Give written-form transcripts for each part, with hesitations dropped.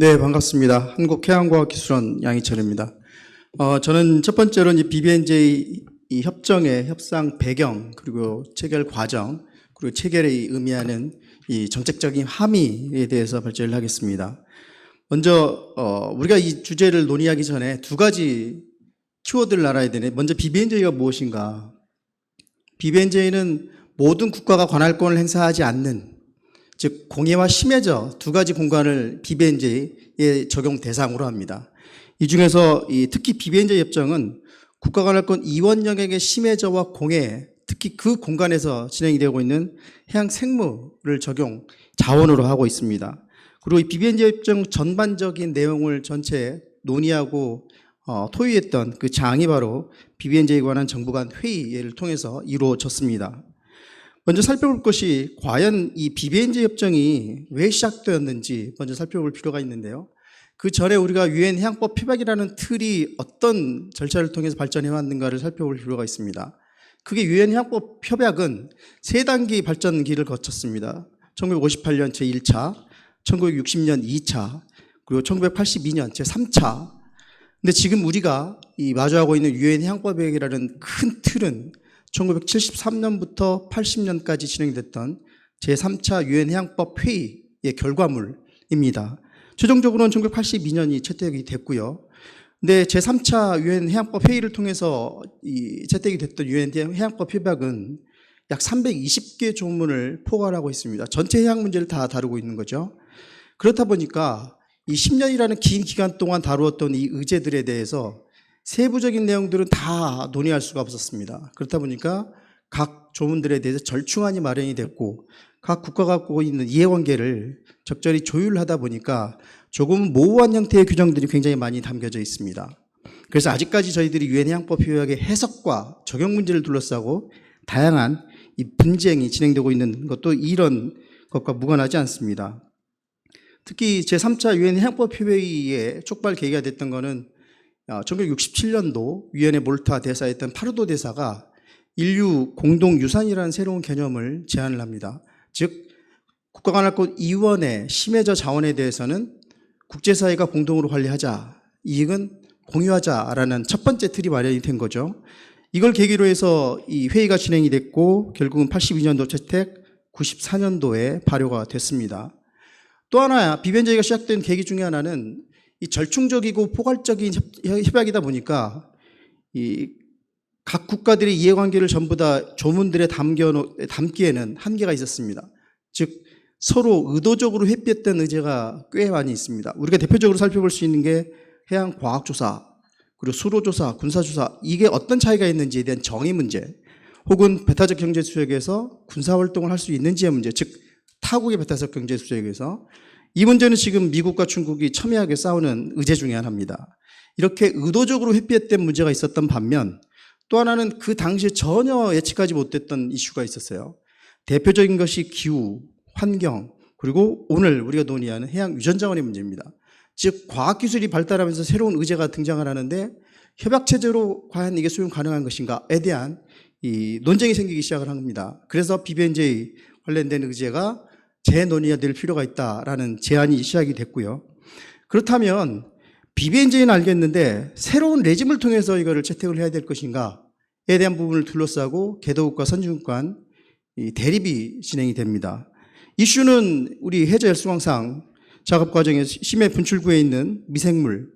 네, 반갑습니다. 한국해양과학기술원 양희철입니다. 저는 첫 번째로 이 BBNJ 이 협정의 협상 배경, 그리고 체결 과정, 그리고 체결이 의미하는 이 정책적인 함의에 대해서 발제를 하겠습니다. 먼저 우리가 이 주제를 논의하기 전에 두 가지 키워드를 알아야 되네. 먼저 BBNJ가 무엇인가? BBNJ는 모든 국가가 관할권을 행사하지 않는, 즉 공해와 심해저 두 가지 공간을 BBNJ의 적용 대상으로 합니다. 이 중에서 특히 BBNJ 협정은 국가관할권 이원 영역의 심해저와 공해, 특히 그 공간에서 진행이 되고 있는 해양 생물을 적용 자원으로 하고 있습니다. 그리고 이 BBNJ 협정 전반적인 내용을 전체 논의하고 토의했던 그 장이 바로 BBNJ에 관한 정부 간 회의를 통해서 이루어졌습니다. 먼저 살펴볼 것이 과연 이 BBNJ 협정이 왜 시작되었는지 먼저 살펴볼 필요가 있는데요. 그 전에 우리가 유엔 해양법 협약이라는 틀이 어떤 절차를 통해서 발전해 왔는가를 살펴볼 필요가 있습니다. 그게 유엔 해양법 협약은 세 단계의 발전기를 거쳤습니다. 1958년 제1차, 1960년 2차, 그리고 1982년 제3차. 근데 지금 우리가 마주하고 있는 유엔 해양법 협약이라는 큰 틀은 1973년부터 80년까지 진행됐던 제3차 유엔 해양법 회의의 결과물입니다. 최종적으로는 1982년이 채택이 됐고요. 근데 제3차 유엔 해양법 회의를 통해서 채택이 됐던 유엔 해양법 협약은 약 320개 조문을 포괄하고 있습니다. 전체 해양 문제를 다 다루고 있는 거죠. 그렇다 보니까 이 10년이라는 긴 기간 동안 다루었던 이 의제들에 대해서 세부적인 내용들은 다 논의할 수가 없었습니다. 그렇다 보니까 각 조문들에 대해서 절충안이 마련이 됐고 각 국가가 갖고 있는 이해관계를 적절히 조율하다 보니까 조금 모호한 형태의 규정들이 굉장히 많이 담겨져 있습니다. 그래서 아직까지 저희들이 유엔 해양법 협약의 해석과 적용 문제를 둘러싸고 다양한 이 분쟁이 진행되고 있는 것도 이런 것과 무관하지 않습니다. 특히 제3차 유엔 해양법 협의의 촉발 계기가 됐던 것은 1967년도 유엔의 몰타 대사였던 파르도 대사가 인류 공동유산이라는 새로운 개념을 제안을 합니다. 즉 국가관할권 이원의 심해저 자원에 대해서는 국제사회가 공동으로 관리하자, 이익은 공유하자라는 첫 번째 틀이 마련이 된 거죠. 이걸 계기로 해서 이 회의가 진행이 됐고 결국은 82년도 채택, 94년도에 발효가 됐습니다. 또 하나 BBNJ가 시작된 계기 중에 하나는 이 절충적이고 포괄적인 협약이다 보니까 이 각 국가들의 이해관계를 전부 다 조문들에 담기에는 한계가 있었습니다. 즉 서로 의도적으로 회피했던 의제가 꽤 많이 있습니다. 우리가 대표적으로 살펴볼 수 있는 게 해양과학조사, 그리고 수로조사, 군사조사, 이게 어떤 차이가 있는지에 대한 정의 문제, 혹은 배타적 경제수역에서 군사활동을 할 수 있는지의 문제, 즉 타국의 배타적 경제수역에서 이 문제는 지금 미국과 중국이 첨예하게 싸우는 의제 중에 하나입니다. 이렇게 의도적으로 회피했던 문제가 있었던 반면 또 하나는 그 당시에 전혀 예측하지 못했던 이슈가 있었어요. 대표적인 것이 기후, 환경, 그리고 오늘 우리가 논의하는 해양 유전자원의 문제입니다. 즉 과학기술이 발달하면서 새로운 의제가 등장을 하는데 협약체제로 과연 이게 수용 가능한 것인가에 대한 이 논쟁이 생기기 시작을 한 겁니다. 그래서 BBNJ 관련된 의제가 재논의될 필요가 있다라는 제안이 시작이 됐고요. 그렇다면 BBNJ는 알겠는데 새로운 레짐을 통해서 이거를 채택을 해야 될 것인가에 대한 부분을 둘러싸고 개도국과 선진국 간 대립이 진행이 됩니다. 이슈는 우리 해저열수광상 작업 과정에서 심해 분출구에 있는 미생물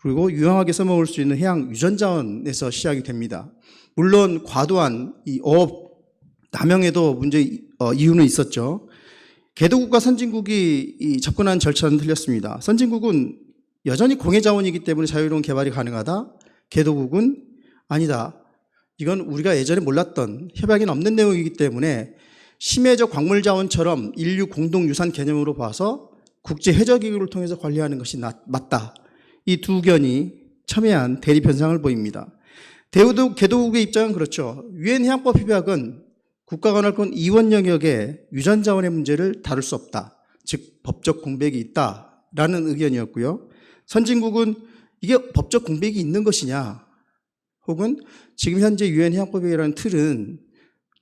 그리고 유용하게 써먹을 수 있는 해양 유전자원에서 시작이 됩니다. 물론 과도한 이 어업 남용에도 이유는 있었죠. 개도국과 선진국이 접근한 절차는 틀렸습니다. 선진국은 여전히 공해 자원이기 때문에 자유로운 개발이 가능하다. 개도국은 아니다. 이건 우리가 예전에 몰랐던 협약에는 없는 내용이기 때문에 심해저 광물 자원처럼 인류 공동유산 개념으로 봐서 국제해저기구를 통해서 관리하는 것이 맞다. 이 두 견이 첨예한 대립 현상을 보입니다. 개도국의 입장은 그렇죠. 유엔 해양법 협약은 국가관할권 이원 영역의 유전자원의 문제를 다룰 수 없다. 즉 법적 공백이 있다라는 의견이었고요. 선진국은 이게 법적 공백이 있는 것이냐, 혹은 지금 현재 유엔 해양법이라는 틀은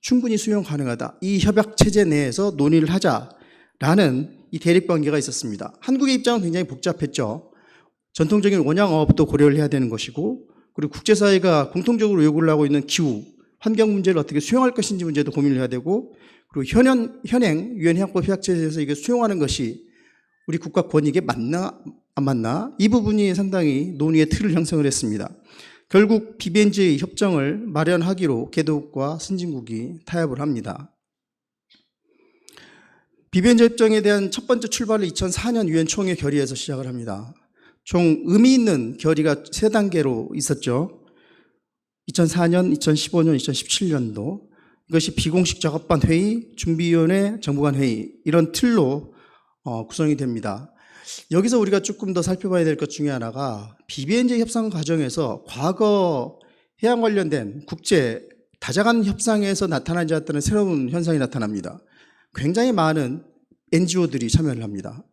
충분히 수용 가능하다. 이 협약 체제 내에서 논의를 하자라는 이 대립관계가 있었습니다. 한국의 입장은 굉장히 복잡했죠. 전통적인 원양어업도 고려를 해야 되는 것이고, 그리고 국제사회가 공통적으로 요구를 하고 있는 기후, 환경 문제를 어떻게 수용할 것인지 문제도 고민을 해야 되고, 그리고 현행 유엔 해양법 협약체에서 이게 수용하는 것이 우리 국가 권익에 맞나 안 맞나, 이 부분이 상당히 논의의 틀을 형성을 했습니다. 결국 BBNJ 협정을 마련하기로 개도국과 선진국이 타협을 합니다. BBNJ 협정에 대한 첫 번째 출발을 2004년 유엔 총회 결의에서 시작을 합니다. 총 의미 있는 결의가 세 단계로 있었죠. 2004년, 2015년, 2017년도. 이것이 비공식 작업반 회의, 준비위원회, 정부간 회의, 이런 틀로 구성이 됩니다. 여기서 우리가 조금 더 살펴봐야 될 것 중에 하나가 BBNJ 협상 과정에서 과거 해양 관련된 국제 다자간 협상에서 나타나지 않았던 새로운 현상이 나타납니다. 굉장히 많은 NGO들이 참여를 합니다.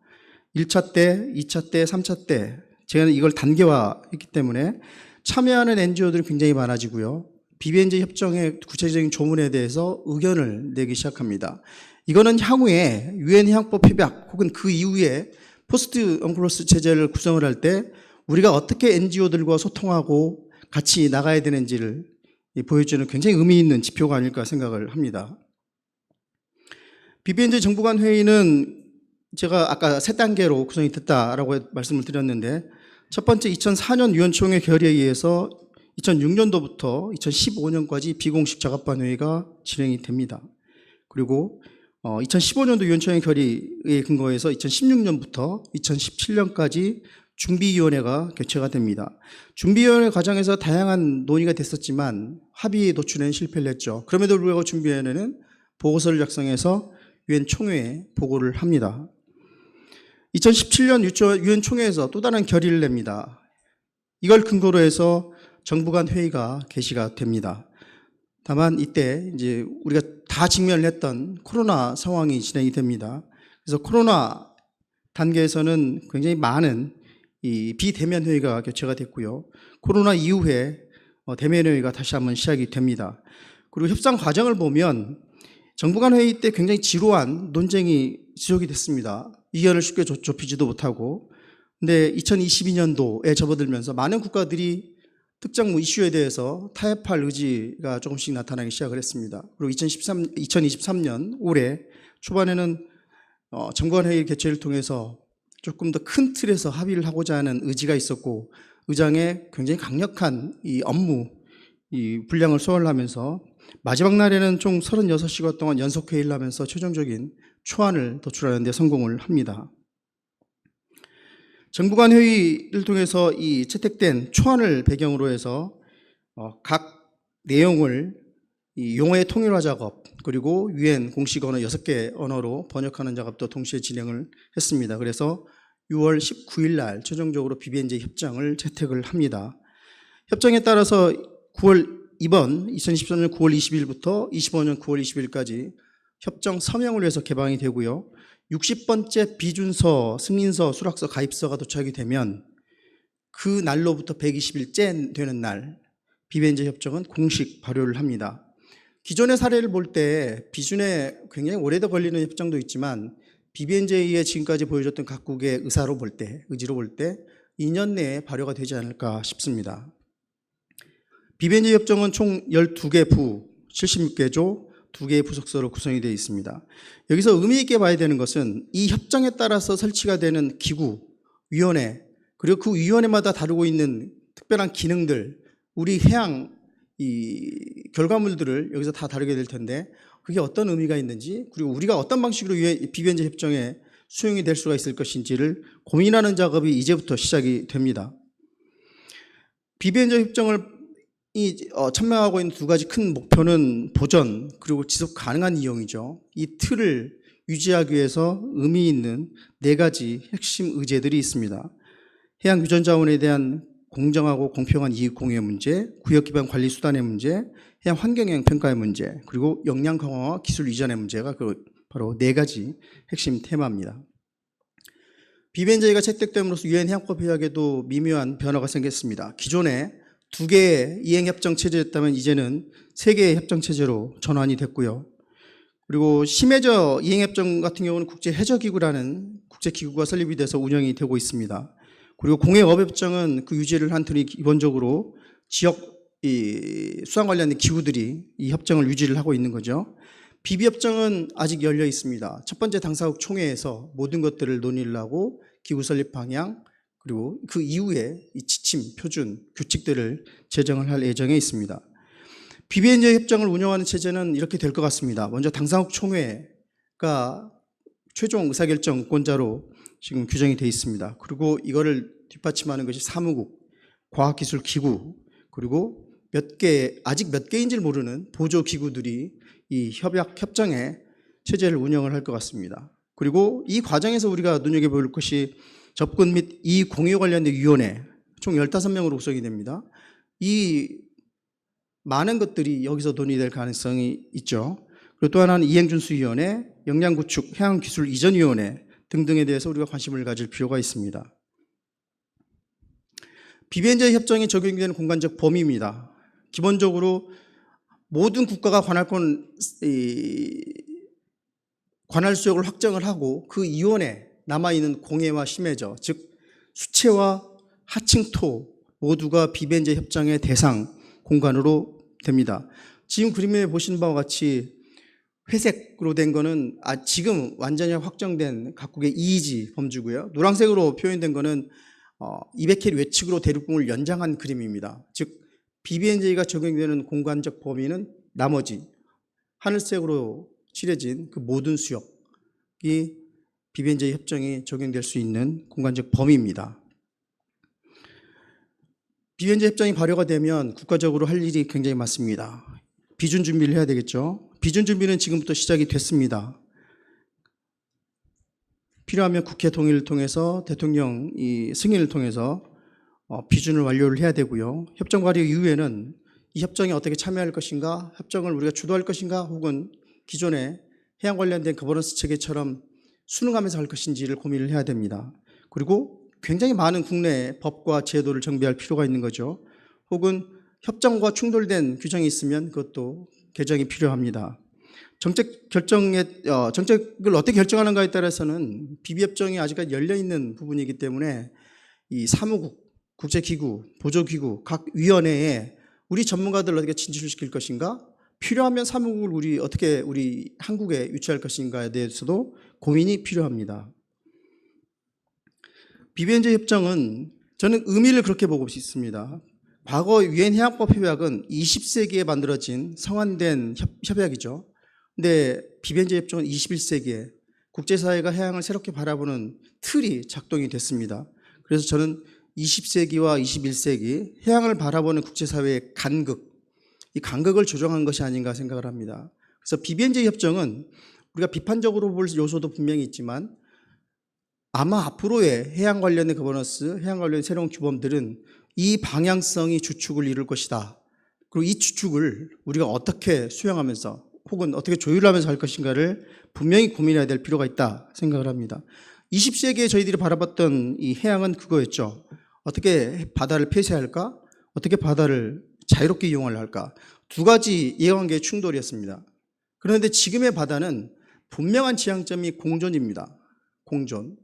1차 때, 2차 때, 3차 때 제가 이걸 단계화했기 때문에 참여하는 NGO들이 굉장히 많아지고요. BBNJ 협정의 구체적인 조문에 대해서 의견을 내기 시작합니다. 이거는 향후에 유엔 해양법 협약 혹은 그 이후에 포스트 엉클로스 체제를 구성을 할 때 우리가 어떻게 NGO들과 소통하고 같이 나가야 되는지를 보여주는 굉장히 의미 있는 지표가 아닐까 생각을 합니다. BBNJ 정부간 회의는 제가 아까 세 단계로 구성이 됐다라고 말씀을 드렸는데, 첫 번째 2004년 유엔총회 결의에 의해서 2006년도부터 2015년까지 비공식 작업반 회의가 진행이 됩니다. 그리고 2015년도 유엔총회 결의에 근거해서 2016년부터 2017년까지 준비위원회가 개최가 됩니다. 준비위원회 과정에서 다양한 논의가 됐었지만 합의 도출에는 실패를 했죠. 그럼에도 불구하고 준비위원회는 보고서를 작성해서 유엔 총회에 보고를 합니다. 2017년 유엔 총회에서 또 다른 결의를 냅니다. 이걸 근거로 해서 정부 간 회의가 개시가 됩니다. 다만 이때 이제 우리가 다 직면을 했던 코로나 상황이 진행이 됩니다. 그래서 코로나 단계에서는 굉장히 많은 이 비대면 회의가 개최가 됐고요. 코로나 이후에 대면 회의가 다시 한번 시작이 됩니다. 그리고 협상 과정을 보면 정부 간 회의 때 굉장히 지루한 논쟁이 지속이 됐습니다. 의견을 쉽게 좁히지도 못하고. 근데 2022년도에 접어들면서 많은 국가들이 특정 이슈에 대해서 타협할 의지가 조금씩 나타나기 시작을 했습니다. 그리고 2023년 올해 초반에는 정부간 회의 개최를 통해서 조금 더 큰 틀에서 합의를 하고자 하는 의지가 있었고, 의장의 굉장히 강력한 이 업무 이 분량을 소화를 하면서 마지막 날에는 총 36시간 동안 연속 회의를 하면서 최종적인 초안을 도출하는 데 성공을 합니다. 정부 간 회의를 통해서 이 채택된 초안을 배경으로 해서 각 내용을 이 용어의 통일화 작업, 그리고 유엔 공식 언어 6개 언어로 번역하는 작업도 동시에 진행을 했습니다. 그래서 6월 19일 날 최종적으로 BBNJ 협정을 채택을 합니다. 협정에 따라서 이번 2023년 9월 20일부터 25년 9월 20일까지 협정 서명을 위해서 개방이 되고요. 60번째 비준서, 승인서, 수락서, 가입서가 도착이 되면 그 날로부터 120일째 되는 날 BBNJ 협정은 공식 발효를 합니다. 기존의 사례를 볼 때 비준에 굉장히 오래도 걸리는 협정도 있지만 BBNJ에 지금까지 보여줬던 각국의 의지로 볼 때 2년 내에 발효가 되지 않을까 싶습니다. BBNJ 협정은 총 12개 부, 76개 조, 2개의 부속서로 구성이 되어 있습니다. 여기서 의미 있게 봐야 되는 것은 이 협정에 따라서 설치가 되는 기구, 위원회, 그리고 그 위원회마다 다루고 있는 특별한 기능들, 우리 해양 이 결과물들을 여기서 다 다루게 될 텐데 그게 어떤 의미가 있는지, 그리고 우리가 어떤 방식으로 BBNJ 협정에 수용이 될 수가 있을 것인지를 고민하는 작업이 이제부터 시작이 됩니다. BBNJ 협정을 천명하고 있는 두 가지 큰 목표는 보전 그리고 지속 가능한 이용이죠. 이 틀을 유지하기 위해서 의미 있는 4가지 핵심 의제들이 있습니다. 해양 유전 자원에 대한 공정하고 공평한 이익 공유의 문제, 구역 기반 관리 수단의 문제, 해양 환경 영향 평가의 문제, 그리고 역량 강화와 기술 이전의 문제가 바로 4가지 핵심 테마입니다. BBNJ가 채택됨으로써 유엔 해양법 협약에도 미묘한 변화가 생겼습니다. 기존에 2개의 이행협정 체제였다면 이제는 3개의 협정 체제로 전환이 됐고요. 그리고 심해저 이행협정 같은 경우는 국제해저기구라는 국제기구가 설립이 돼서 운영이 되고 있습니다. 그리고 공해업협정은 그 유지를 한 틀이 기본적으로 지역 수상 관련된 기구들이 이 협정을 유지를 하고 있는 거죠. 비비협정은 아직 열려 있습니다. 첫 번째 당사국 총회에서 모든 것들을 논의를 하고 기구 설립 방향, 그리고 그 이후에 이 지침, 표준, 규칙들을 제정을 할 예정에 있습니다. BBNJ 협정을 운영하는 체제는 이렇게 될 것 같습니다. 먼저 당사국 총회가 최종 의사결정권자로 지금 규정이 되어 있습니다. 그리고 이거를 뒷받침하는 것이 사무국, 과학기술기구, 그리고 아직 몇 개인지를 모르는 보조기구들이 이 협정의 체제를 운영을 할 것 같습니다. 그리고 이 과정에서 우리가 눈여겨볼 것이 접근 및 이 공유 관련된 위원회, 총 15명으로 구성이 됩니다. 이 많은 것들이 여기서 논의될 가능성이 있죠. 그리고 또 하나는 이행준수위원회, 역량구축, 해양기술이전위원회 등등에 대해서 우리가 관심을 가질 필요가 있습니다. BBNJ 협정이 적용되는 공간적 범위입니다. 기본적으로 모든 국가가 관할 수역을 확정을 하고 그 이원에 남아있는 공해와 심해저, 즉 수채화 하층토 모두가 BBNJ 협정의 대상 공간으로 됩니다. 지금 그림에 보시는 바와 같이 회색으로 된 거는 지금 완전히 확정된 각국의 EEZ 범주고요. 노란색으로 표현된 거는 200킬 외측으로 대륙붕을 연장한 그림입니다. 즉 BBNJ가 적용되는 공간적 범위는 나머지 하늘색으로 칠해진 그 모든 수역이 BBNJ 협정이 적용될 수 있는 공간적 범위입니다. BBNJ 협정이 발효가 되면 국가적으로 할 일이 굉장히 많습니다. 비준 준비를 해야 되겠죠. 비준 준비는 지금부터 시작이 됐습니다. 필요하면 국회 동의를 통해서 대통령 승인을 통해서 비준을 완료를 해야 되고요. 협정 발효 이후에는 이 협정에 어떻게 참여할 것인가, 협정을 우리가 주도할 것인가, 혹은 기존의 해양 관련된 거버넌스 체계처럼 순응하면서 할 것인지를 고민을 해야 됩니다. 그리고 굉장히 많은 국내 법과 제도를 정비할 필요가 있는 거죠. 혹은 협정과 충돌된 규정이 있으면 그것도 개정이 필요합니다. 정책을 어떻게 결정하는가에 따라서는 BB협정이 아직까지 열려있는 부분이기 때문에 이 사무국, 국제기구, 보조기구, 각 위원회에 우리 전문가들을 어떻게 진출시킬 것인가, 필요하면 사무국을 우리 한국에 유치할 것인가에 대해서도 고민이 필요합니다. BBNJ 협정은 저는 의미를 그렇게 보고 있습니다. 과거 유엔 해양법 협약은 20세기에 만들어진 성안된 협약이죠. 근데 BBNJ 협정은 21세기에 국제사회가 해양을 새롭게 바라보는 틀이 작동이 됐습니다. 그래서 저는 20세기와 21세기 해양을 바라보는 국제사회의 이 간극을 조정한 것이 아닌가 생각을 합니다. 그래서 BBNJ 협정은 우리가 비판적으로 볼 요소도 분명히 있지만 아마 앞으로의 해양 관련된 거버넌스, 해양 관련된 새로운 규범들은 이 방향성이 주축을 이룰 것이다. 그리고 이 주축을 우리가 어떻게 수행하면서 혹은 어떻게 조율하면서 할 것인가를 분명히 고민해야 될 필요가 있다 생각을 합니다. 20세기에 저희들이 바라봤던 이 해양은 그거였죠. 어떻게 바다를 폐쇄할까? 어떻게 바다를 자유롭게 이용을 할까? 두 가지 이해관계의 충돌이었습니다. 그런데 지금의 바다는 분명한 지향점이 공존입니다. 공존.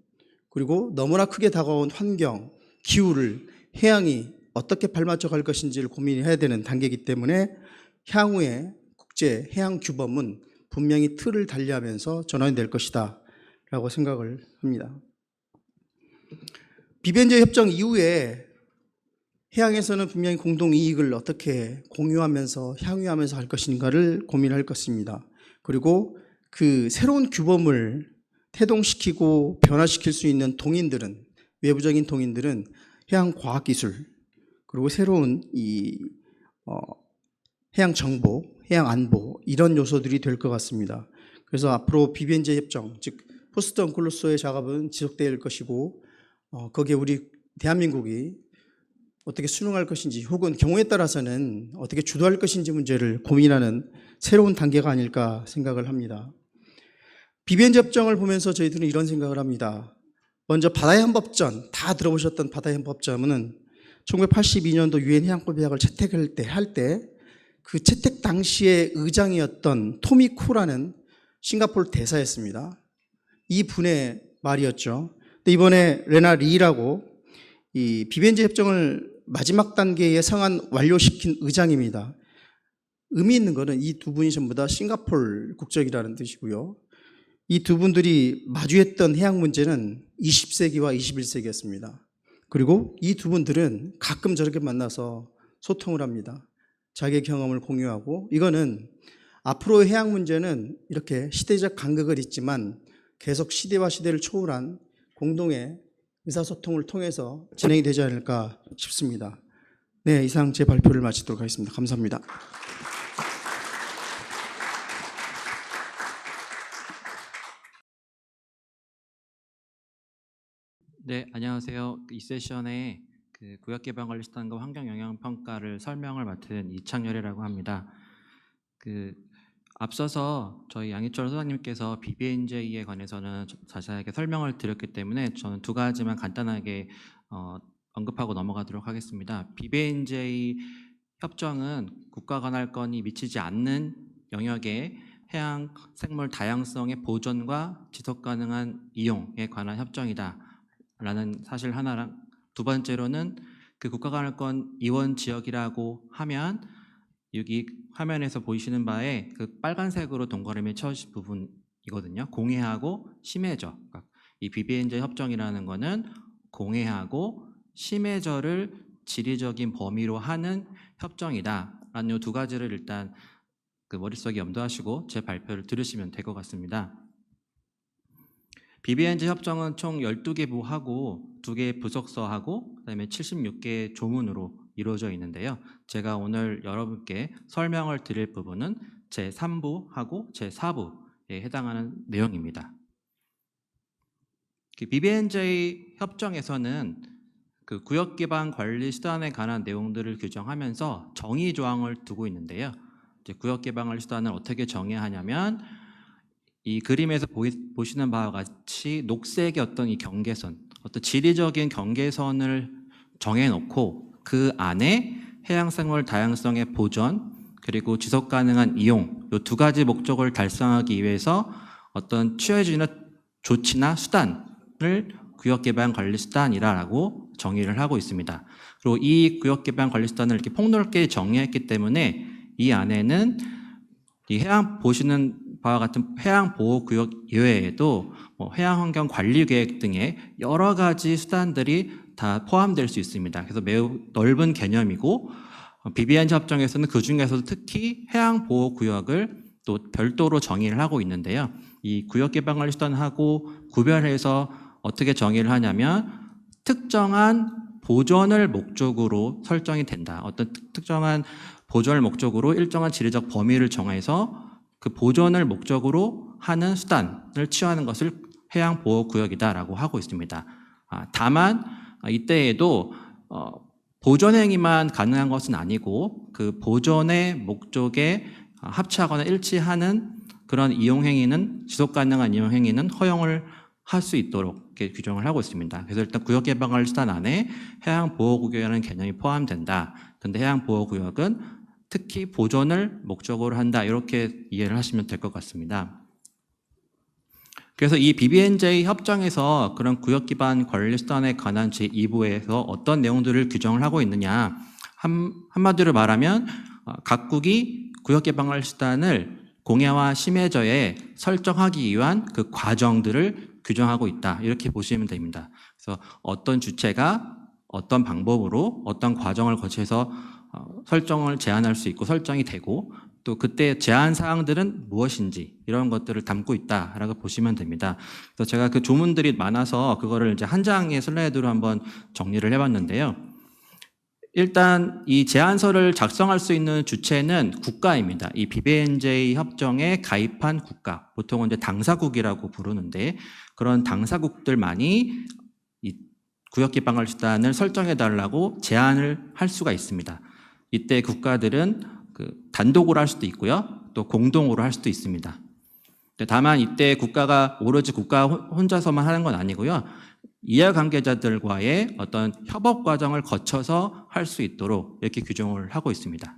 그리고 너무나 크게 다가온 환경, 기후를 해양이 어떻게 발맞춰 갈 것인지를 고민해야 되는 단계이기 때문에 향후에 국제 해양 규범은 분명히 틀을 달리하면서 전환이 될 것이다 라고 생각을 합니다. BBNJ 협정 이후에 해양에서는 분명히 공동이익을 어떻게 공유하면서 향유하면서 할 것인가를 고민할 것입니다. 그리고 그 새로운 규범을 태동시키고 변화시킬 수 있는 동인들은, 외부적인 동인들은 해양과학기술, 그리고 새로운 해양정보, 해양안보 이런 요소들이 될 것 같습니다. 그래서 앞으로 BBNJ 협정, 즉 포스트 언클로스의 작업은 지속될 것이고 거기에 우리 대한민국이 어떻게 순응할 것인지 혹은 경우에 따라서는 어떻게 주도할 것인지 문제를 고민하는 새로운 단계가 아닐까 생각을 합니다. BBNJ 협정을 보면서 저희들은 이런 생각을 합니다. 먼저 바다의 헌법전, 다 들어보셨던 바다의 헌법전은 1982년도 유엔 해양법 협약을 채택할 때 그 채택 당시의 의장이었던 토미 코라는 싱가포르 대사였습니다. 이 분의 말이었죠. 근데 이번에 레나 리라고 이 비벤제 협정을 마지막 단계에 성안 완료시킨 의장입니다. 의미 있는 것은 이 두 분이 전부 다 싱가포르 국적이라는 뜻이고요. 이 두 분들이 마주했던 해양 문제는 20세기와 21세기였습니다. 그리고 이 두 분들은 가끔 저렇게 만나서 소통을 합니다. 자기의 경험을 공유하고, 이거는 앞으로의 해양 문제는 이렇게 시대적 간극을 있지만 계속 시대와 시대를 초월한 공동의 의사소통을 통해서 진행이 되지 않을까 싶습니다. 네, 이상 제 발표를 마치도록 하겠습니다. 감사합니다. 네, 안녕하세요. 이 세션에 구역개방관리수단과 환경영향평가를 설명을 맡은 이창열이라고 합니다. 앞서서 저희 양희철 소장님께서 BBNJ에 관해서는 자세하게 설명을 드렸기 때문에 저는 두 가지만 간단하게 언급하고 넘어가도록 하겠습니다. BBNJ 협정은 국가관할권이 미치지 않는 영역의 해양 생물 다양성의 보존과 지속 가능한 이용에 관한 협정이다 라는 사실 하나랑, 두 번째로는 그 국가관할권 이원 지역이라고 하면 여기 화면에서 보이시는 바에 그 빨간색으로 동그라미 쳐진 부분이거든요. 공해하고 심해저. 이 BBNJ 협정이라는 거는 공해하고 심해저를 지리적인 범위로 하는 협정이다 라는 이 두 가지를 일단 머릿속에 염두하시고 제 발표를 들으시면 될 것 같습니다. BBNJ 협정은 총 12개 부하고 2개 부속서하고 그다음에 76개의 조문으로 이루어져 있는데요. 제가 오늘 여러분께 설명을 드릴 부분은 제3부하고 제4부에 해당하는 내용입니다. BBNJ 협정에서는 구역개방관리수단에 관한 내용들을 규정하면서 정의 조항을 두고 있는데요. 구역개방관리수단을 어떻게 정해야 하냐면 이 그림에서 보시는 바와 같이 녹색의 어떤 이 경계선, 어떤 지리적인 경계선을 정해놓고 그 안에 해양생물 다양성의 보존 그리고 지속 가능한 이용, 이 두 가지 목적을 달성하기 위해서 어떤 취해지는 조치나 수단을 구역개방관리수단이라고 정의를 하고 있습니다. 그리고 이 구역개방관리수단을 이렇게 폭넓게 정의했기 때문에 이 안에는 이 해양 보시는 바와 같은 해양보호구역 이외에도 해양환경관리계획 등의 여러 가지 수단들이 다 포함될 수 있습니다. 그래서 매우 넓은 개념이고 BBNJ 협정에서는 그 중에서도 특히 해양보호구역을 또 별도로 정의를 하고 있는데요. 이 구역개방관리수단하고 구별해서 어떻게 정의를 하냐면 특정한 보존을 목적으로 설정이 된다. 어떤 특정한 보존을 목적으로 일정한 지리적 범위를 정해서 그 보존을 목적으로 하는 수단을 취하는 것을 해양보호구역이다라고 하고 있습니다. 다만 이때에도 보존 행위만 가능한 것은 아니고 그 보존의 목적에 합치하거나 일치하는 그런 이용 행위는 지속 가능한 이용 행위는 허용을 할 수 있도록 이렇게 규정을 하고 있습니다. 그래서 일단 구역개방관리수단 안에 해양보호구역이라는 개념이 포함된다. 근데 해양보호구역은 특히 보존을 목적으로 한다. 이렇게 이해를 하시면 될 것 같습니다. 그래서 이 BBNJ 협정에서 그런 구역기반관리수단에 관한 제2부에서 어떤 내용들을 규정을 하고 있느냐. 한마디로 말하면 각국이 구역개방관리수단을 공해와 심해저에 설정하기 위한 그 과정들을 규정하고 있다. 이렇게 보시면 됩니다. 그래서 어떤 주체가 어떤 방법으로 어떤 과정을 거쳐서 설정을 제한할 수 있고 설정이 되고 또 그때 제한 사항들은 무엇인지 이런 것들을 담고 있다라고 보시면 됩니다. 그래서 제가 그 조문들이 많아서 그거를 이제 한 장의 슬라이드로 한번 정리를 해봤는데요. 일단 이 제안서를 작성할 수 있는 주체는 국가입니다. 이 BBNJ 협정에 가입한 국가, 보통은 이제 당사국이라고 부르는데 그런 당사국들만이 이 구역개방관리수단을 설정해달라고 제안을 할 수가 있습니다. 이때 국가들은 단독으로 할 수도 있고요, 또 공동으로 할 수도 있습니다. 다만 이때 국가가 오로지 국가 혼자서만 하는 건 아니고요. 이해관계자들과의 어떤 협업 과정을 거쳐서 할 수 있도록 이렇게 규정을 하고 있습니다.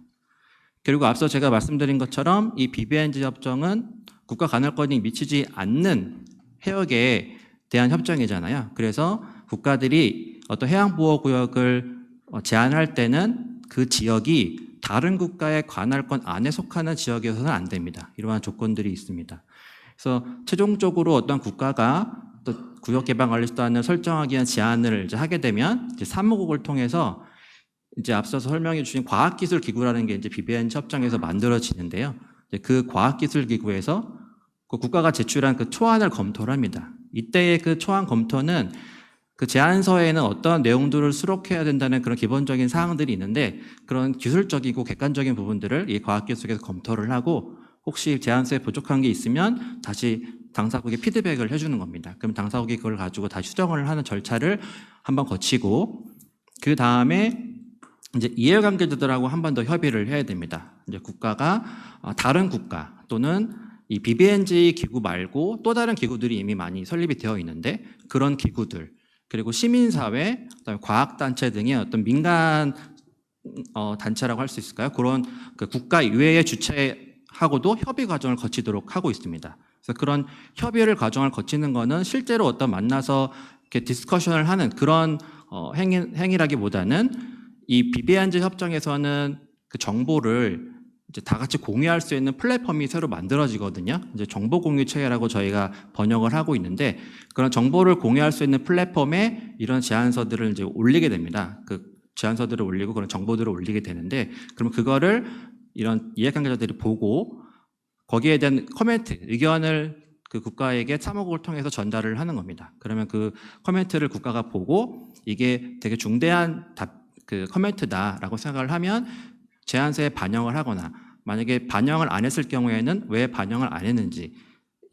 그리고 앞서 제가 말씀드린 것처럼 이 BBNJ 협정은 국가 관할권이 미치지 않는 해역에 대한 협정이잖아요. 그래서 국가들이 어떤 해양보호구역을 제한할 때는 그 지역이 다른 국가의 관할권 안에 속하는 지역에서는 안 됩니다. 이러한 조건들이 있습니다. 그래서 최종적으로 어떤 국가가 또 구역개방관리수단을 설정하기 위한 제안을 이제 하게 되면 이제 사무국을 통해서 이제 앞서서 설명해 주신 과학기술기구라는 게 이제 BBNJ 협정에서 만들어지는데요. 이제 그 과학기술기구에서 그 국가가 제출한 그 초안을 검토를 합니다. 이때의 그 초안 검토는 그 제안서에는 어떤 내용들을 수록해야 된다는 그런 기본적인 사항들이 있는데 그런 기술적이고 객관적인 부분들을 이 과학기술에서 검토를 하고 혹시 제안서에 부족한 게 있으면 다시 당사국에 피드백을 해주는 겁니다. 그럼 당사국이 그걸 가지고 다시 수정을 하는 절차를 한번 거치고 그 다음에 이제 이해관계자들하고 한 번 더 협의를 해야 됩니다. 이제 국가가 다른 국가 또는 이 BBNJ 기구 말고 또 다른 기구들이 이미 많이 설립이 되어 있는데 그런 기구들 그리고 시민사회, 그다음에 과학단체 등의 어떤 민간 단체라고 할 수 있을까요? 그런 그 국가 이외의 주체하고도 협의 과정을 거치도록 하고 있습니다. 그래서 그런 협의를 과정을 거치는 거는 실제로 어떤 만나서 이렇게 디스커션을 하는 그런 행위라기보다는 이 BBNJ 협정에서는 그 정보를 이제 다 같이 공유할 수 있는 플랫폼이 새로 만들어지거든요. 이제 정보 공유 체계라고 저희가 번역을 하고 있는데 그런 정보를 공유할 수 있는 플랫폼에 이런 제안서들을 이제 올리게 됩니다. 그 제안서들을 올리고 그런 정보들을 올리게 되는데 그러면 그거를 이런 이해관계자들이 보고 거기에 대한 코멘트, 의견을 그 국가에게 사무국을 통해서 전달을 하는 겁니다. 그러면 그 코멘트를 국가가 보고 이게 되게 중대한 그 코멘트다라고 생각을 하면 제안서에 반영을 하거나 만약에 반영을 안 했을 경우에는 왜 반영을 안 했는지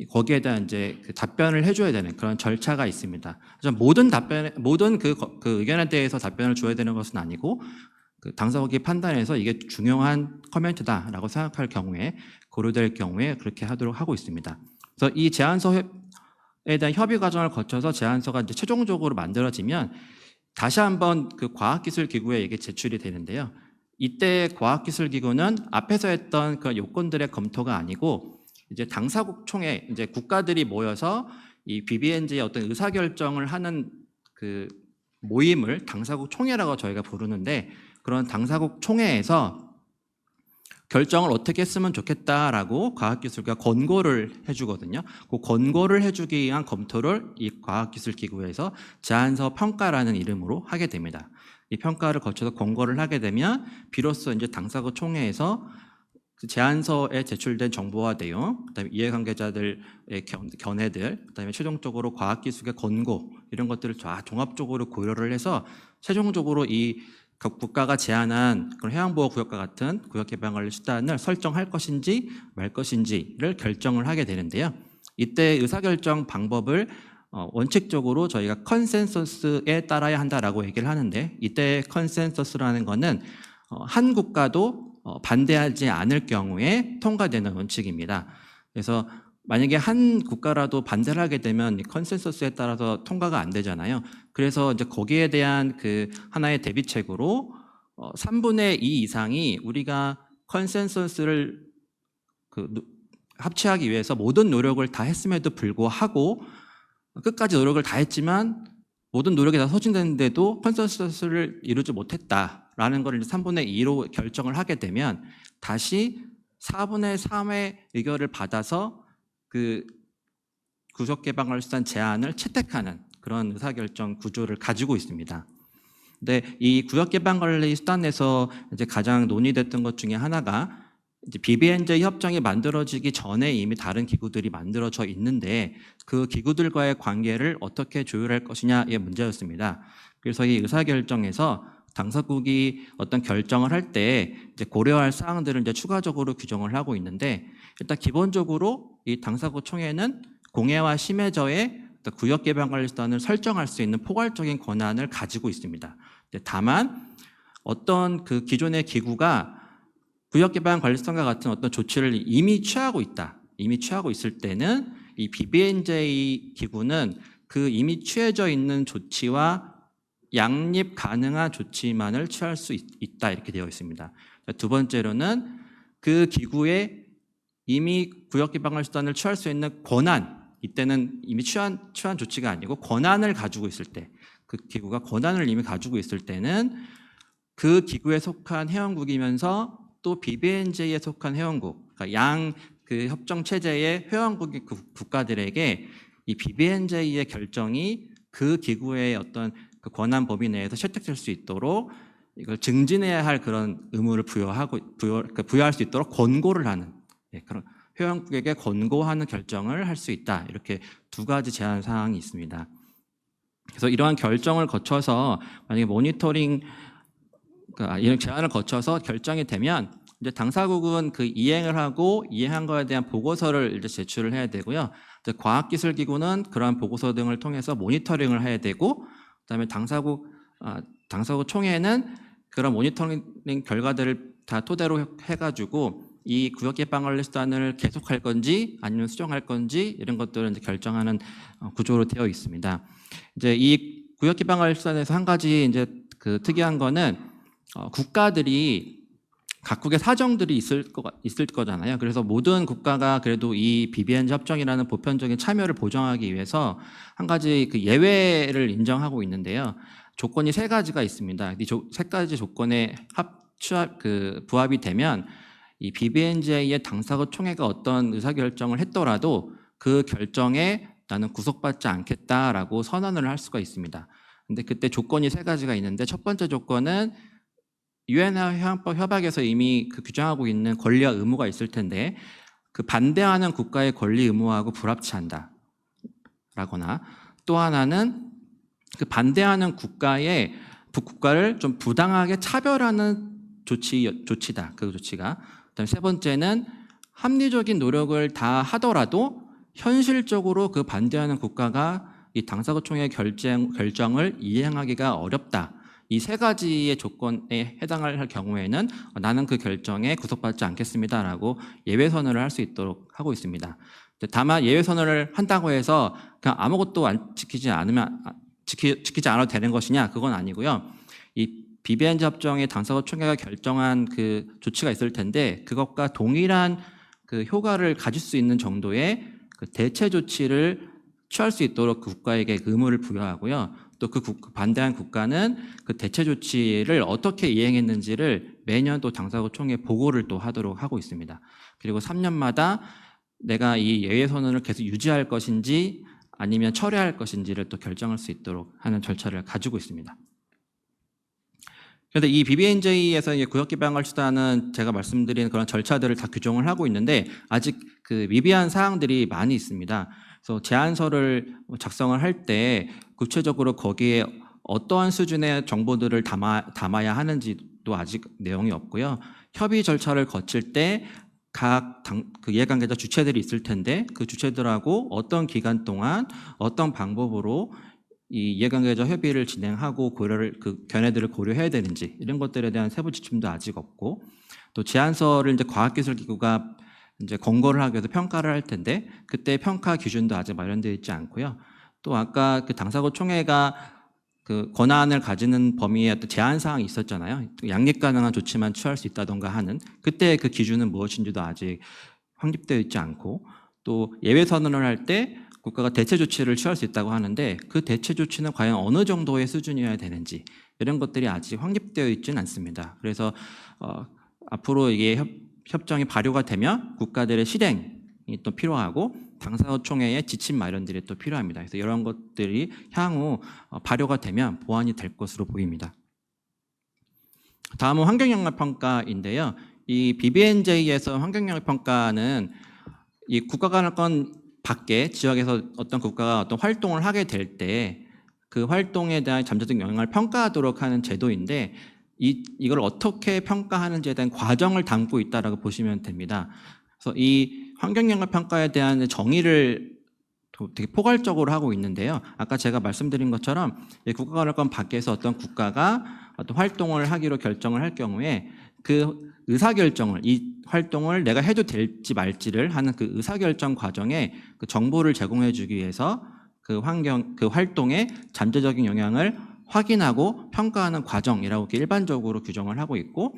거기에 대한 이제 그 답변을 해줘야 되는 그런 절차가 있습니다. 그래서 모든 그 의견에 대해서 답변을 줘야 되는 것은 아니고 그 당사국이 판단해서 이게 중요한 코멘트다라고 생각할 경우에 고려될 경우에 그렇게 하도록 하고 있습니다. 그래서 이 제안서에 대한 협의 과정을 거쳐서 제안서가 이제 최종적으로 만들어지면 다시 한번 그 과학기술기구에 이게 제출이 되는데요. 이때 과학기술기구는 앞에서 했던 그 요건들의 검토가 아니고 이제 당사국 총회, 이제 국가들이 모여서 이 BBNJ의 어떤 의사결정을 하는 그 모임을 당사국 총회라고 저희가 부르는데 그런 당사국 총회에서 결정을 어떻게 했으면 좋겠다라고 과학기술가 권고를 해주거든요. 그 권고를 해주기 위한 검토를 이 과학기술기구에서 제안서 평가라는 이름으로 하게 됩니다. 이 평가를 거쳐서 권고를 하게 되면 비로소 이제 당사국 총회에서 그 제안서에 제출된 정보와 내용, 그다음에 이해관계자들의 견해들, 그다음에 최종적으로 과학기술의 권고 이런 것들을 다 종합적으로 고려를 해서 최종적으로 이 국가가 제안한 그런 해양보호구역과 같은 구역개방관리 수단을 설정할 것인지 말 것인지를 결정을 하게 되는데요. 이때 의사결정 방법을 원칙적으로 저희가 컨센서스에 따라야 한다라고 얘기를 하는데 이때 컨센서스라는 거는 한 국가도 반대하지 않을 경우에 통과되는 원칙입니다. 그래서 만약에 한 국가라도 반대를 하게 되면 이 컨센서스에 따라서 통과가 안 되잖아요. 그래서 이제 거기에 대한 그 하나의 대비책으로 3분의 2 이상이 우리가 컨센서스를 합치하기 위해서 모든 노력을 다 했음에도 불구하고 끝까지 노력을 다 했지만 모든 노력이 다 소진됐는데도 컨센서스를 이루지 못했다라는 걸 3분의 2로 결정을 하게 되면 다시 4분의 3의 의견을 받아서 그 구역개방관리수단 제안을 채택하는 그런 의사결정 구조를 가지고 있습니다. 근데 이 구역개방관리수단에서 이제 가장 논의됐던 것 중에 하나가 이제 BBNJ 협정이 만들어지기 전에 이미 다른 기구들이 만들어져 있는데 그 기구들과의 관계를 어떻게 조율할 것이냐의 문제였습니다. 그래서 이 의사결정에서 당사국이 어떤 결정을 할 때 이제 고려할 사항들을 이제 추가적으로 규정을 하고 있는데 일단 기본적으로 이 당사국 총회는 공해와 심해저의 구역개방관리수단을 설정할 수 있는 포괄적인 권한을 가지고 있습니다. 다만 어떤 그 기존의 기구가 구역개방관리수단과 같은 어떤 조치를 이미 취하고 있다. 이미 취하고 있을 때는 이 BBNJ 기구는 그 이미 취해져 있는 조치와 양립 가능한 조치만을 취할 수 있다 이렇게 되어 있습니다. 두 번째로는 그 기구의 이미 구역 개방을 수단을 취할 수 있는 권한, 이때는 이미 취한 조치가 아니고 권한을 가지고 있을 때, 그 기구가 권한을 이미 가지고 있을 때는 그 기구에 속한 회원국이면서 또 BBNJ에 속한 회원국, 그러니까 그 협정 체제의 회원국의 국가들에게 이 BBNJ의 결정이 그 기구의 어떤 그 권한 범위 내에서 채택될 수 있도록 이걸 증진해야 할 그런 의무를 부여할 수 있도록 권고를 하는, 그런 회원국에게 권고하는 결정을 할 수 있다. 이렇게 두 가지 제한 사항이 있습니다. 그래서 이러한 결정을 거쳐서 만약에 이런 제안을 거쳐서 결정이 되면 이제 당사국은 그 이행을 하고 이행한 거에 대한 보고서를 이제 제출을 해야 되고요. 이제 과학기술기구는 그러한 보고서 등을 통해서 모니터링을 해야 되고, 그다음에 당사국 총회는 그런 모니터링 결과들을 다 토대로 해가지고 이 구역 개방 관리 수단을 계속할 건지 아니면 수정할 건지 이런 것들을 이제 결정하는 구조로 되어 있습니다. 이제 이 구역 개방 관리 수단에서 한 가지 이제 그 특이한 거는 국가들이 각국의 사정들이 있을 거잖아요. 그래서 모든 국가가 그래도 이 BBNJ 협정이라는 보편적인 참여를 보장하기 위해서 한 가지 그 예외를 인정하고 있는데요. 조건이 3가지가 있습니다. 이 3가지 조건에 부합이 되면 이 BBNJ의 당사국 총회가 어떤 의사결정을 했더라도 그 결정에 나는 구속받지 않겠다라고 선언을 할 수가 있습니다. 근데 그때 조건이 3가지가 있는데, 첫 번째 조건은 유엔 해양법 협약에서 이미 그 규정하고 있는 권리와 의무가 있을 텐데 그 반대하는 국가의 권리 의무하고 불합치한다 라거나, 또 하나는 그 반대하는 국가를 좀 부당하게 차별하는 조치다. 그 조치가. 그다음에 3번째는 합리적인 노력을 다 하더라도 현실적으로 그 반대하는 국가가 이 당사국 총회 결정을 이행하기가 어렵다. 이 3가지의 조건에 해당을 할 경우에는 나는 그 결정에 구속받지 않겠습니다라고 예외 선언을 할 수 있도록 하고 있습니다. 다만 예외 선언을 한다고 해서 그냥 아무것도 지키지 않아도 되는 것이냐, 그건 아니고요. 이 BBNJ 협정의 당사국 총회가 결정한 그 조치가 있을 텐데 그것과 동일한 그 효과를 가질 수 있는 정도의 그 대체 조치를 취할 수 있도록 그 국가에게 의무를 부여하고요. 또 그 반대한 국가는 그 대체 조치를 어떻게 이행했는지를 매년 또 당사국 총회 보고를 또 하도록 하고 있습니다. 그리고 3년마다 내가 이 예외 선언을 계속 유지할 것인지 아니면 철회할 것인지를 또 결정할 수 있도록 하는 절차를 가지고 있습니다. 그런데 이 BBNJ에서 구역 개방을 수단은 제가 말씀드린 그런 절차들을 다 규정을 하고 있는데 아직 그 미비한 사항들이 많이 있습니다. 그래서 제안서를 작성을 할 때 구체적으로 거기에 어떠한 수준의 정보들을 담아야 하는지도 아직 내용이 없고요. 협의 절차를 거칠 때 각 그 이해관계자 주체들이 있을 텐데 그 주체들하고 어떤 기간 동안 어떤 방법으로 이 이해관계자 협의를 진행하고 그 견해들을 고려해야 되는지 이런 것들에 대한 세부 지침도 아직 없고, 또 제안서를 이제 과학기술기구가 이제 권고를 하기 위해서 평가를 할 텐데 그때 평가 기준도 아직 마련되어 있지 않고요. 또 아까 그 당사국 총회가 그 권한을 가지는 범위에 어떤 제한 사항이 있었잖아요. 양립 가능한 조치만 취할 수 있다던가 하는 그때 그 기준은 무엇인지도 아직 확립되어 있지 않고, 또 예외 선언을 할 때 국가가 대체 조치를 취할 수 있다고 하는데 그 대체 조치는 과연 어느 정도의 수준이어야 되는지 이런 것들이 아직 확립되어 있지는 않습니다. 그래서 앞으로 이게 협정이 발효가 되면 국가들의 실행이 또 필요하고 당사국 총회의 지침 마련들이 또 필요합니다. 그래서 이런 것들이 향후 발효가 되면 보완이 될 것으로 보입니다. 다음은 환경영향평가인데요. 이 BBNJ에서 환경영향평가는 이 국가관할권 밖에 지역에서 어떤 국가가 어떤 활동을 하게 될 때 그 활동에 대한 잠재적 영향을 평가하도록 하는 제도인데 이걸 어떻게 평가하는지에 대한 과정을 담고 있다라고 보시면 됩니다. 그래서 이 환경영향 평가에 대한 정의를 되게 포괄적으로 하고 있는데요. 아까 제가 말씀드린 것처럼 국가관할권 밖에서 어떤 국가가 어떤 활동을 하기로 결정을 할 경우에 그 의사결정을, 이 활동을 내가 해도 될지 말지를 하는 그 의사결정 과정에 그 정보를 제공해 주기 위해서 그 활동의 잠재적인 영향을 확인하고 평가하는 과정이라고 이렇게 일반적으로 규정을 하고 있고,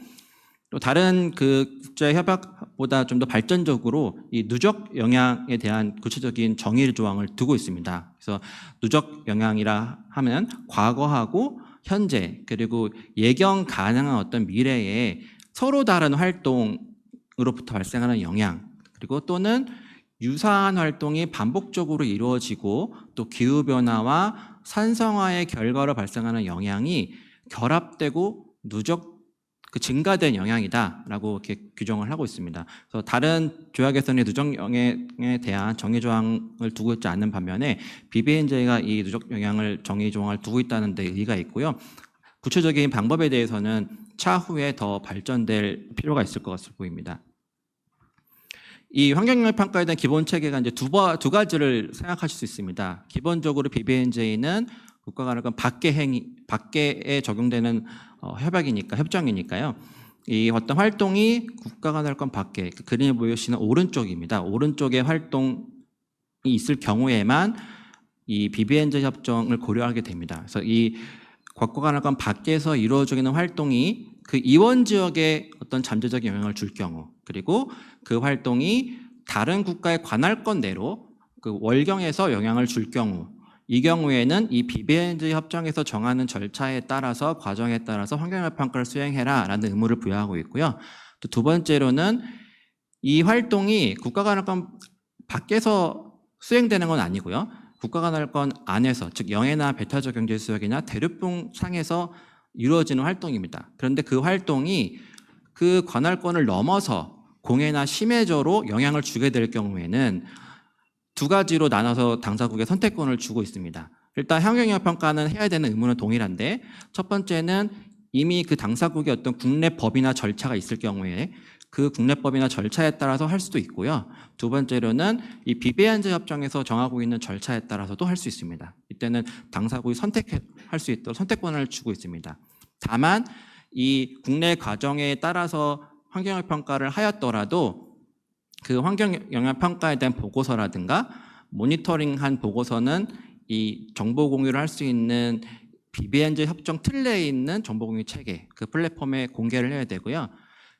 또 다른 그 국제 협약보다 좀 더 발전적으로 이 누적 영향에 대한 구체적인 정의 조항을 두고 있습니다. 그래서 누적 영향이라 하면 과거하고 현재 그리고 예견 가능한 어떤 미래에 서로 다른 활동으로부터 발생하는 영향, 그리고 또는 유사한 활동이 반복적으로 이루어지고 또 기후변화와 산성화의 결과로 발생하는 영향이 결합되고 누적 증가된 영향이다라고 이렇게 규정을 하고 있습니다. 그래서 다른 조약에서는 누적 영향에 대한 정의 조항을 두고 있지 않는 반면에 BBNJ가 이 누적 영향을 정의 조항을 두고 있다는 데 의의가 있고요. 구체적인 방법에 대해서는 차후에 더 발전될 필요가 있을 것 같아 보입니다. 이 환경영향 평가에 대한 기본 체계가 이제 두 가지를 생각하실 수 있습니다. 기본적으로 BBNJ는 국가 간의 밖에에 적용되는 협정이니까요. 이 어떤 활동이 국가 간의 밖에, 그림에 보이시는 오른쪽입니다. 오른쪽에 활동이 있을 경우에만 이 BBNJ 협정을 고려하게 됩니다. 그래서 이 국가 간의 밖에서 이루어지는 활동이 그 이원 지역에 어떤 잠재적인 영향을 줄 경우, 그리고 그 활동이 다른 국가의 관할권 내로 그 월경에서 영향을 줄 경우, 이 경우에는 이 BBNJ 협정에서 정하는 절차에 따라서 과정에 따라서 환경영향 평가를 수행해라라는 의무를 부여하고 있고요. 또 두 번째로는 이 활동이 국가관할권 밖에서 수행되는 건 아니고요. 국가관할권 안에서, 즉 영해나 배타적 경제수역이나 대륙붕 상에서 이루어지는 활동입니다. 그런데 그 활동이 그 관할권을 넘어서 공해나 심해저로 영향을 주게 될 경우에는 두 가지로 나눠서 당사국에 선택권을 주고 있습니다. 일단 환경영향 평가는 해야 되는 의무는 동일한데, 첫 번째는 이미 그 당사국의 어떤 국내 법이나 절차가 있을 경우에 그 국내법이나 절차에 따라서 할 수도 있고요. 두 번째로는 이 BBNJ 협정에서 정하고 있는 절차에 따라서도 할 수 있습니다. 이때는 당사국이 선택할 수 있도록 선택권을 주고 있습니다. 다만 이 국내 과정에 따라서 환경영향 평가를 하였더라도 그 환경영향 평가에 대한 보고서라든가 모니터링한 보고서는 이 정보 공유를 할 수 있는 BBNJ 협정 틀 내에 있는 정보 공유 체계, 그 플랫폼에 공개를 해야 되고요.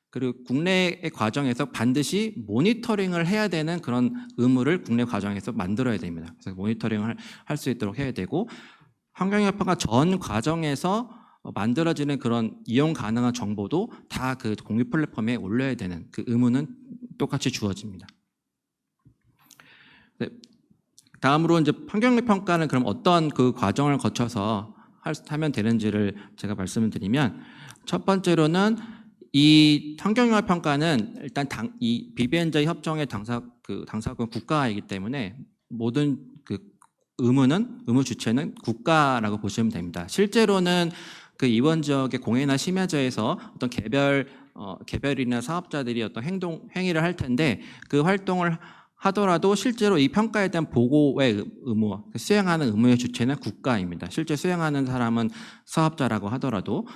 그리고 국내의 과정에서 반드시 모니터링을 해야 되는 그런 의무를 국내 과정에서 만들어야 됩니다. 그래서 모니터링을 할 수 있도록 해야 되고, 환경영향 평가 전 과정에서 만들어지는 그런 이용 가능한 정보도 다 그 공유 플랫폼에 올려야 되는 그 의무는 똑같이 주어집니다. 네. 다음으로 이제 환경영향 평가는 그럼 어떤 그 과정을 거쳐서 하면 되는지를 제가 말씀을 드리면, 첫 번째로는 이 환경영향 평가는 일단 이 BBNJ 협정의 당사국 국가이기 때문에 모든 그 의무 주체는 국가라고 보시면 됩니다. 실제로는 그 이원 지역의 공해나 심해저에서 어떤 개별이나 사업자들이 어떤 행위를 할 텐데, 그 활동을 하더라도 실제로 이 평가에 대한 보고의 의무, 수행하는 의무의 주체는 국가입니다. 실제 수행하는 사람은 사업자라고 하더라도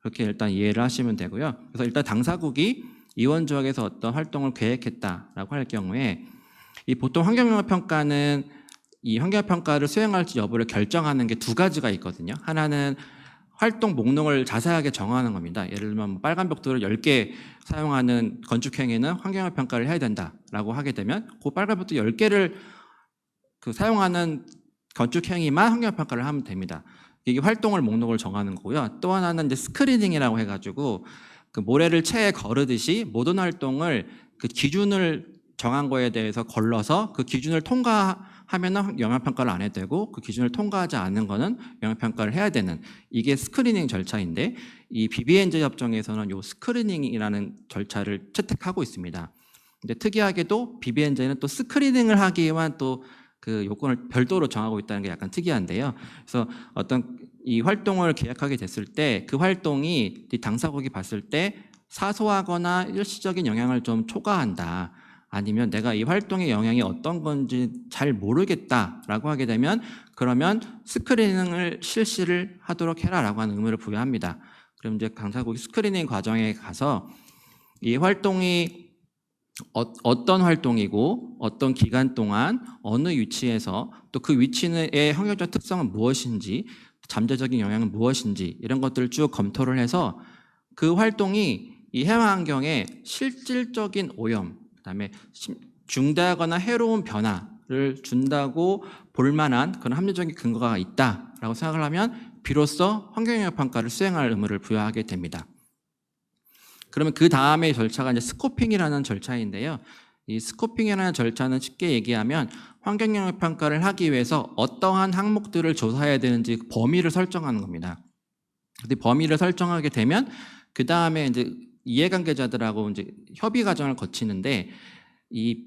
그렇게 일단 이해를 하시면 되고요. 그래서 일단 당사국이 이원 지역에서 어떤 활동을 계획했다라고 할 경우에 이 보통 환경영향 평가는 이 환경영향 평가를 수행할지 여부를 결정하는 게 두 가지가 있거든요. 하나는 활동 목록을 자세하게 정하는 겁니다. 예를 들면 빨간 벽돌을 10개 사용하는 건축행위는 환경영향 평가를 해야 된다라고 하게 되면 그 빨간 벽돌 10개를 그 사용하는 건축행위만 환경영향 평가를 하면 됩니다. 이게 활동을 목록을 정하는 거고요. 또 하나는 이제 스크리닝이라고 해가지고 그 모래를 체에 거르듯이 모든 활동을 그 기준을 정한 거에 대해서 걸러서 그 기준을 통과하면은 영향평가를 안 해도 되고, 그 기준을 통과하지 않는 거는 영향평가를 해야 되는, 이게 스크리닝 절차인데, 이 BBNJ 협정에서는 이 스크리닝이라는 절차를 채택하고 있습니다. 근데 특이하게도 BBNJ는 또 스크리닝을 하기 위한 또 그 요건을 별도로 정하고 있다는 게 약간 특이한데요. 그래서 어떤 이 활동을 계약하게 됐을 때 그 활동이 이 당사국이 봤을 때 사소하거나 일시적인 영향을 좀 초과한다, 아니면 내가 이 활동의 영향이 어떤 건지 잘 모르겠다라고 하게 되면, 그러면 스크리닝을 실시를 하도록 해라라고 하는 의무를 부여합니다. 그럼 이제 당사국이 스크리닝 과정에 가서 이 활동이 어떤 활동이고 어떤 기간 동안 어느 위치에서 또 그 위치의 환경적 특성은 무엇인지, 잠재적인 영향은 무엇인지, 이런 것들을 쭉 검토를 해서 그 활동이 이 해양 환경에 실질적인 오염, 그다음에 중대하거나 해로운 변화를 준다고 볼 만한 그런 합리적인 근거가 있다라고 생각을 하면 비로소 환경영향 평가를 수행할 의무를 부여하게 됩니다. 그러면 그 다음에 절차가 이제 스코핑이라는 절차인데요. 이 스코핑이라는 절차는 쉽게 얘기하면 환경영향 평가를 하기 위해서 어떠한 항목들을 조사해야 되는지 범위를 설정하는 겁니다. 근데 범위를 설정하게 되면 그 다음에 이제 이해관계자들하고 이제 협의 과정을 거치는데, 이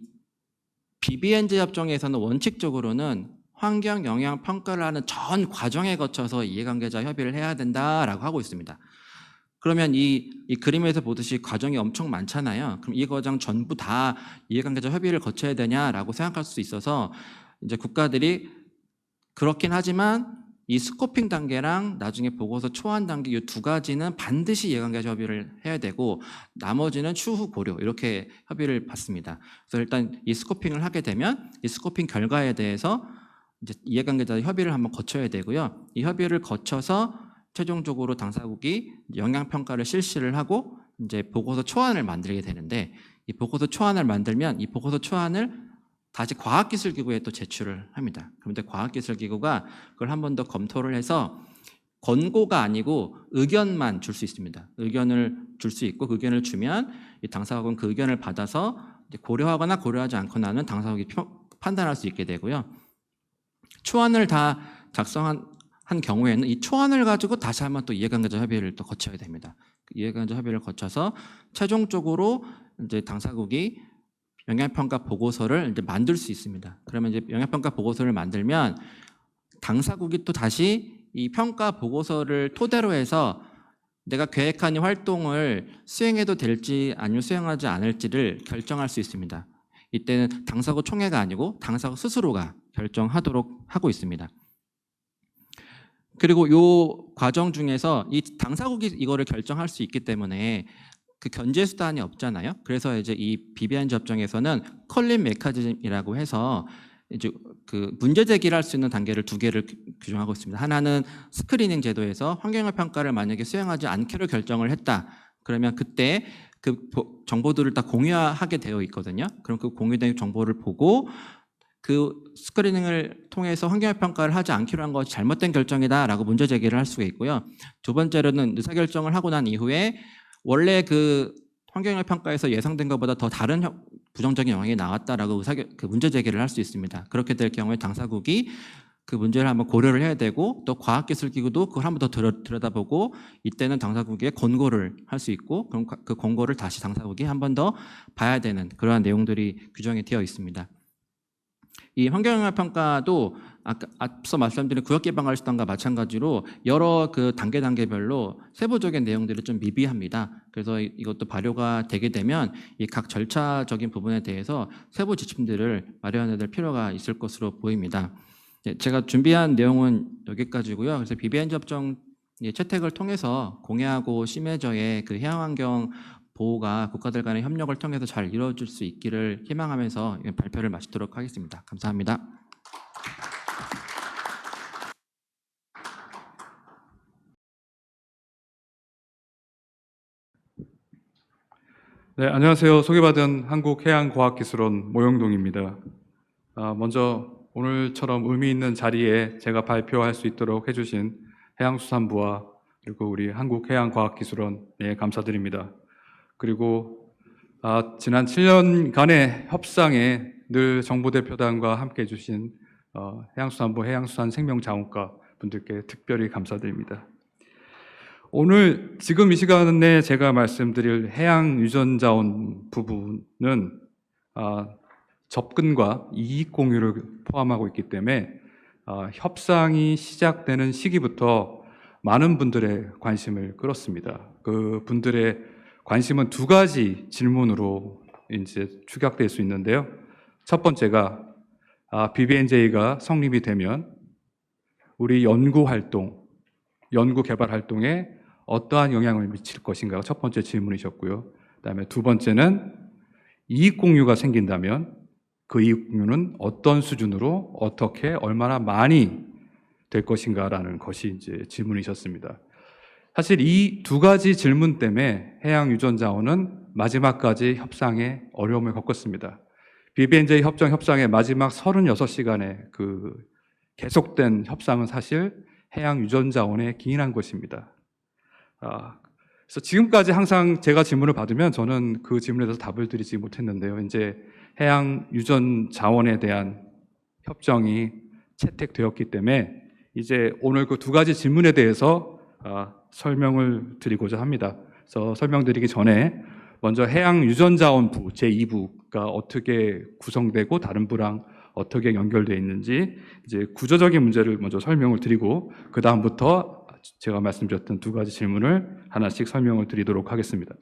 BBNJ 협정에서는 원칙적으로는 환경 영향 평가를 하는 전 과정에 거쳐서 이해관계자 협의를 해야 된다라고 하고 있습니다. 그러면 이 그림에서 보듯이 과정이 엄청 많잖아요. 그럼 이 과정 전부 다 이해관계자 협의를 거쳐야 되냐라고 생각할 수 있어서 이제 국가들이 그렇긴 하지만 이 스코핑 단계랑 나중에 보고서 초안 단계 이 두 가지는 반드시 이해관계자 협의를 해야 되고 나머지는 추후 고려 이렇게 협의를 받습니다. 그래서 일단 이 스코핑을 하게 되면 이 스코핑 결과에 대해서 이제 이해관계자 협의를 한번 거쳐야 되고요. 이 협의를 거쳐서 최종적으로 당사국이 영향평가를 실시를 하고 이제 보고서 초안을 만들게 되는데, 이 보고서 초안을 만들면 이 보고서 초안을 다시 과학기술기구에 또 제출을 합니다. 그런데 과학기술기구가 그걸 한 번 더 검토를 해서 권고가 아니고 의견만 줄 수 있습니다. 의견을 줄 수 있고 그 의견을 주면 이 당사국은 그 의견을 받아서 이제 고려하거나 고려하지 않거나는 당사국이 판단할 수 있게 되고요. 초안을 다 작성한 경우에는 이 초안을 가지고 다시 한번 또 이해관계자 협의를 또 거쳐야 됩니다. 이해관계자 협의를 거쳐서 최종적으로 이제 당사국이 영향평가 보고서를 이제 만들 수 있습니다. 그러면 이제 영향평가 보고서를 만들면 당사국이 또 다시 이 평가 보고서를 토대로 해서 내가 계획한 이 활동을 수행해도 될지 아니면 수행하지 않을지를 결정할 수 있습니다. 이때는 당사국 총회가 아니고 당사국 스스로가 결정하도록 하고 있습니다. 그리고 이 과정 중에서 이 당사국이 이거를 결정할 수 있기 때문에 그 견제 수단이 없잖아요. 그래서 이제 이 BBNJ 협정에서는 컬링 메커니즘이라고 해서 이제 그 문제 제기를 할 수 있는 단계를 두 개를 규정하고 있습니다. 하나는 스크리닝 제도에서 환경영향 평가를 만약에 수행하지 않기로 결정을 했다. 그러면 그때 그 정보들을 다 공유하게 되어 있거든요. 그럼 그 공유된 정보를 보고 그 스크리닝을 통해서 환경영향 평가를 하지 않기로 한 것이 잘못된 결정이다라고 문제 제기를 할 수가 있고요. 두 번째로는 의사결정을 하고 난 이후에 원래 그 환경영향 평가에서 예상된 것보다 더 다른 부정적인 영향이 나왔다라고 그 문제 제기를 할 수 있습니다. 그렇게 될 경우에 당사국이 그 문제를 한번 고려를 해야 되고 또 과학기술기구도 그걸 한번 더 들여다보고 이때는 당사국에 권고를 할 수 있고 그럼 그 권고를 다시 당사국이 한 번 더 봐야 되는 그러한 내용들이 규정이 되어 있습니다. 이 환경영향 평가도 앞서 말씀드린 구역개방관리수단과 마찬가지로 여러 그 단계별로 세부적인 내용들이 좀 미비합니다. 그래서 이것도 발효가 되게 되면 이 각 절차적인 부분에 대해서 세부 지침들을 마련해야 될 필요가 있을 것으로 보입니다. 제가 준비한 내용은 여기까지고요. 그래서 BBNJ 협정 채택을 통해서 공해하고 심해저의 그 해양환경 보호가 국가들 간의 협력을 통해서 잘 이루어질 수 있기를 희망하면서 발표를 마치도록 하겠습니다. 감사합니다. 네, 안녕하세요. 소개받은 한국해양과학기술원 모영동입니다. 먼저 오늘처럼 의미 있는 자리에 제가 발표할 수 있도록 해주신 해양수산부와 그리고 우리 한국해양과학기술원에 감사드립니다. 그리고 지난 7년간의 협상에 늘 정보대표단과 함께 해주신 해양수산부 해양수산생명자원과 분들께 특별히 감사드립니다. 오늘 지금 이 시간에 제가 말씀드릴 해양유전자원 부분은 접근과 이익 공유를 포함하고 있기 때문에 협상이 시작되는 시기부터 많은 분들의 관심을 끌었습니다. 그 분들의 관심은 두 가지 질문으로 이제 축약될 수 있는데요. 첫 번째가 BBNJ가 성립이 되면 우리 연구 개발 활동에 어떠한 영향을 미칠 것인가가 첫 번째 질문이셨고요. 그다음에 두 번째는 이익 공유가 생긴다면 그 이익 공유는 어떤 수준으로 어떻게 얼마나 많이 될 것인가라는 것이 이제 질문이셨습니다. 사실 이 두 가지 질문 때문에 해양유전자원은 마지막까지 협상에 어려움을 겪었습니다. BBNJ 협상의 마지막 36시간의 그 계속된 협상은 사실 해양유전자원에 기인한 것입니다. 그래서 지금까지 항상 제가 질문을 받으면 저는 그 질문에 대해서 답을 드리지 못했는데요. 이제 해양유전자원에 대한 협정이 채택되었기 때문에 이제 오늘 그 두 가지 질문에 대해서 설명을 드리고자 합니다. 그래서 설명드리기 전에 먼저 해양유전자원부 제2부가 어떻게 구성되고 다른 부랑 어떻게 연결되어 있는지 이제 구조적인 문제를 먼저 설명을 드리고 그 다음부터 제가 말씀드렸던 두 가지 질문을 하나씩 설명을 드리도록 하겠습니다.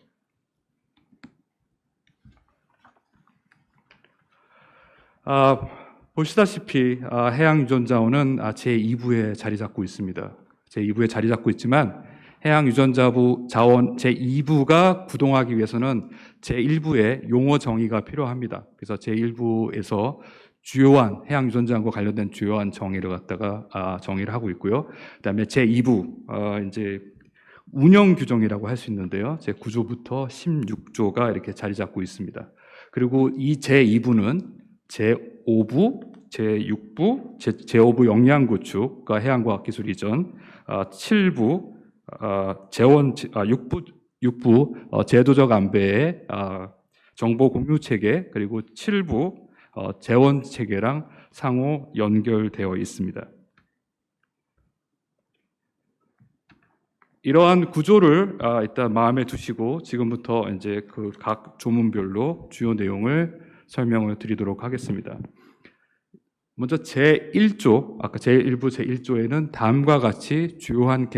보시다시피 해양유전자원은 제2부에 자리 잡고 있습니다. 제2부에 자리 잡고 있지만 해양유전자부 자원 제2부가 구동하기 위해서는 제1부의 용어 정의가 필요합니다. 그래서 제1부에서 주요한 해양유전자원과 관련된 주요한 정의를 갖다가 정의를 하고 있고요. 그다음에 제2부 이제 운영 규정이라고 할 수 있는데요. 제9조부터 16조가 이렇게 자리 잡고 있습니다. 그리고 이 제2부는 제5부, 제6부, 제5부 역량구축과 해양과학기술이전, 7부, 6부 제도적 안배의 정보 공유 체계, 그리고 7부 재원 체계랑 상호 연결되어 있습니다. 이러한 구조를 일단 마음에 두시고 지금부터 이제 그 각 조문별로 주요 내용을 설명을 드리도록 하겠습니다. 먼저 제1조, 아까 제1부 제1조에는 다음과 같이 주요한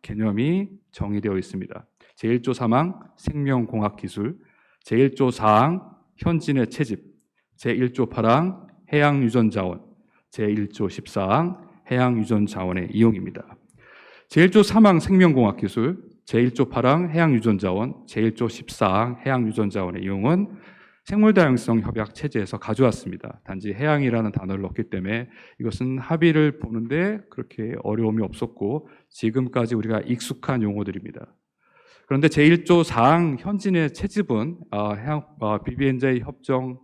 개념이 정의되어 있습니다. 제1조 3항 생명공학기술, 제1조 4항 현진의 채집, 제1조 8항 해양유전자원, 제1조 14항 해양유전자원의 이용입니다. 제1조 3항 생명공학기술, 제1조 8항 해양유전자원, 제1조 14항 해양유전자원의 이용은 생물다양성 협약 체제에서 가져왔습니다. 단지 해양이라는 단어를 넣기 때문에 이것은 합의를 보는데 그렇게 어려움이 없었고 지금까지 우리가 익숙한 용어들입니다. 그런데 제1조 4항 현진의 채집은 BBNJ 협정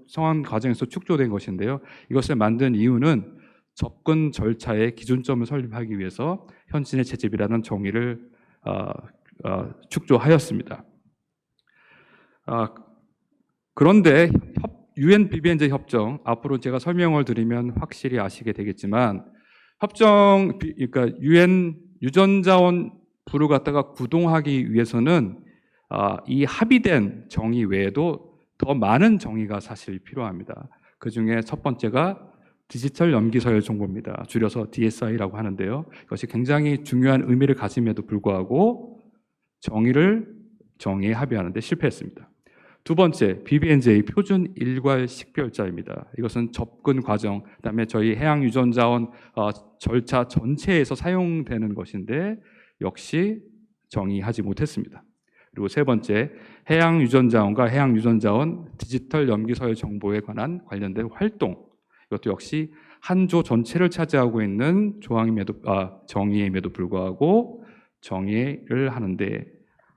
성안 과정에서 축조된 것인데요. 이것을 만든 이유는 접근 절차의 기준점을 설립하기 위해서 현진의 채집이라는 정의를 축조하였습니다. 그런데 UN BBNJ 협정, 앞으로 제가 설명을 드리면 확실히 아시게 되겠지만 그러니까 UN 유전자원 부를 갖다가 구동하기 위해서는 이 합의된 정의 외에도 더 많은 정의가 사실 필요합니다. 그 중에 첫 번째가 디지털 염기서열 정보입니다. 줄여서 DSI라고 하는데요. 이것이 굉장히 중요한 의미를 가짐에도 불구하고 정의에 합의하는데 실패했습니다. 두 번째, BBNJ 표준 일괄 식별자입니다. 이것은 접근 과정, 그다음에 저희 해양유전자원 절차 전체에서 사용되는 것인데 역시 정의하지 못했습니다. 그리고 세 번째, 해양유전자원과 해양유전자원 디지털 염기서열 정보에 관한 관련된 활동, 이것도 역시 한 조 전체를 차지하고 있는 정의임에도 불구하고 정의를 하는데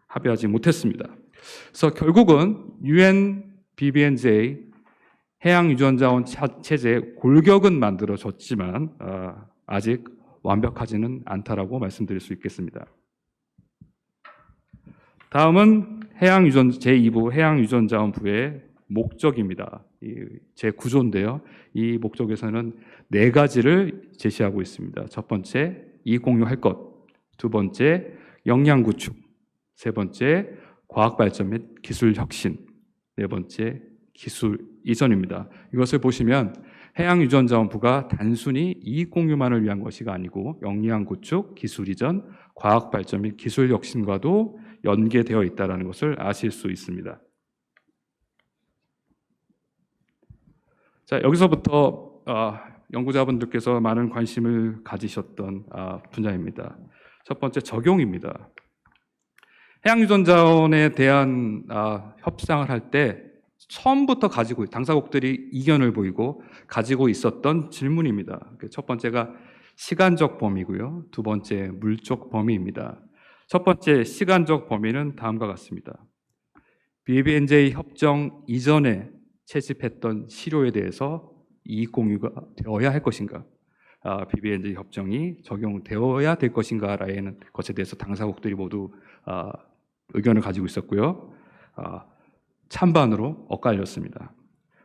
합의하지 못했습니다. 그래서 결국은 UN BBNJ 해양유전자원 체제 골격은 만들어졌지만 아직 완벽하지는 않다라고 말씀드릴 수 있겠습니다. 다음은 제2부 해양유전자원부의 목적입니다. 제 구조인데요. 이 목적에서는 네 가지를 제시하고 있습니다. 첫 번째, 이익 공유할 것. 두 번째, 역량 구축. 세 번째, 과학 발전 및 기술 혁신. 네 번째, 기술 이전입니다. 이것을 보시면 해양유전자원부가 단순히 이익 공유만을 위한 것이 아니고 역량 구축, 기술 이전, 과학 발전 및 기술 혁신과도 연계되어 있다는 것을 아실 수 있습니다. 자, 여기서부터 연구자분들께서 많은 관심을 가지셨던 분야입니다. 첫 번째, 적용입니다. 해양유전자원에 대한 협상을 할 때 처음부터 당사국들이 이견을 보이고 가지고 있었던 질문입니다. 첫 번째가 시간적 범위고요. 두 번째 물적 범위입니다. 첫 번째 시간적 범위는 다음과 같습니다. BBNJ 협정 이전에 채집했던 시료에 대해서 이익 공유가 되어야 할 것인가, BBNJ 협정이 적용되어야 될 것인가라는 것에 대해서 당사국들이 모두 의견을 가지고 있었고요. 찬반으로 엇갈렸습니다.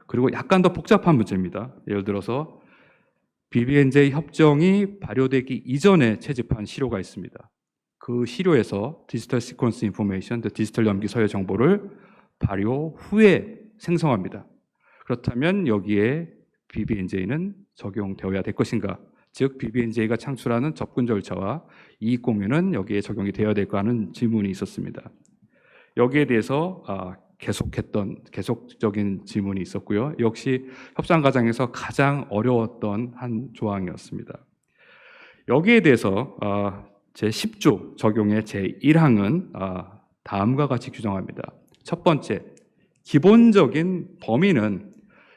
그리고 약간 더 복잡한 문제입니다. 예를 들어서 BBNJ 협정이 발효되기 이전에 채집한 시료가 있습니다. 그 시료에서 디지털 시퀀스 인포메이션, 디지털 염기 서열 정보를 발효 후에 생성합니다. 그렇다면 여기에 BBNJ는 적용되어야 될 것인가? 즉 BBNJ가 창출하는 접근 절차와 이익 공유는 여기에 적용이 되어야 될까 하는 질문이 있었습니다. 여기에 대해서 계속적인 질문이 있었고요. 역시 협상 과정에서 가장 어려웠던 한 조항이었습니다. 여기에 대해서 제10조 적용의 제1항은 다음과 같이 규정합니다. 첫 번째, 기본적인 범위는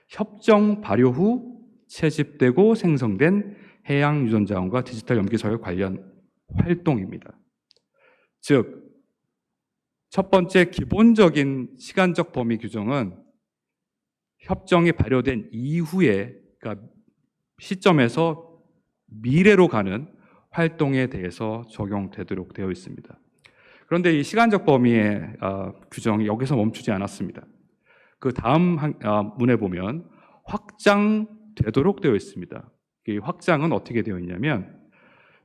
협정 발효 후 채집되고 생성된 해양 유전자원과 디지털 염기서열 관련 활동입니다. 즉, 첫 번째 기본적인 시간적 범위 규정은 협정이 발효된 이후에, 그러니까 시점에서 미래로 가는 활동에 대해서 적용되도록 되어 있습니다. 그런데 이 시간적 범위의 규정이 여기서 멈추지 않았습니다. 그 다음 문에 보면 확장되도록 되어 있습니다. 이 확장은 어떻게 되어 있냐면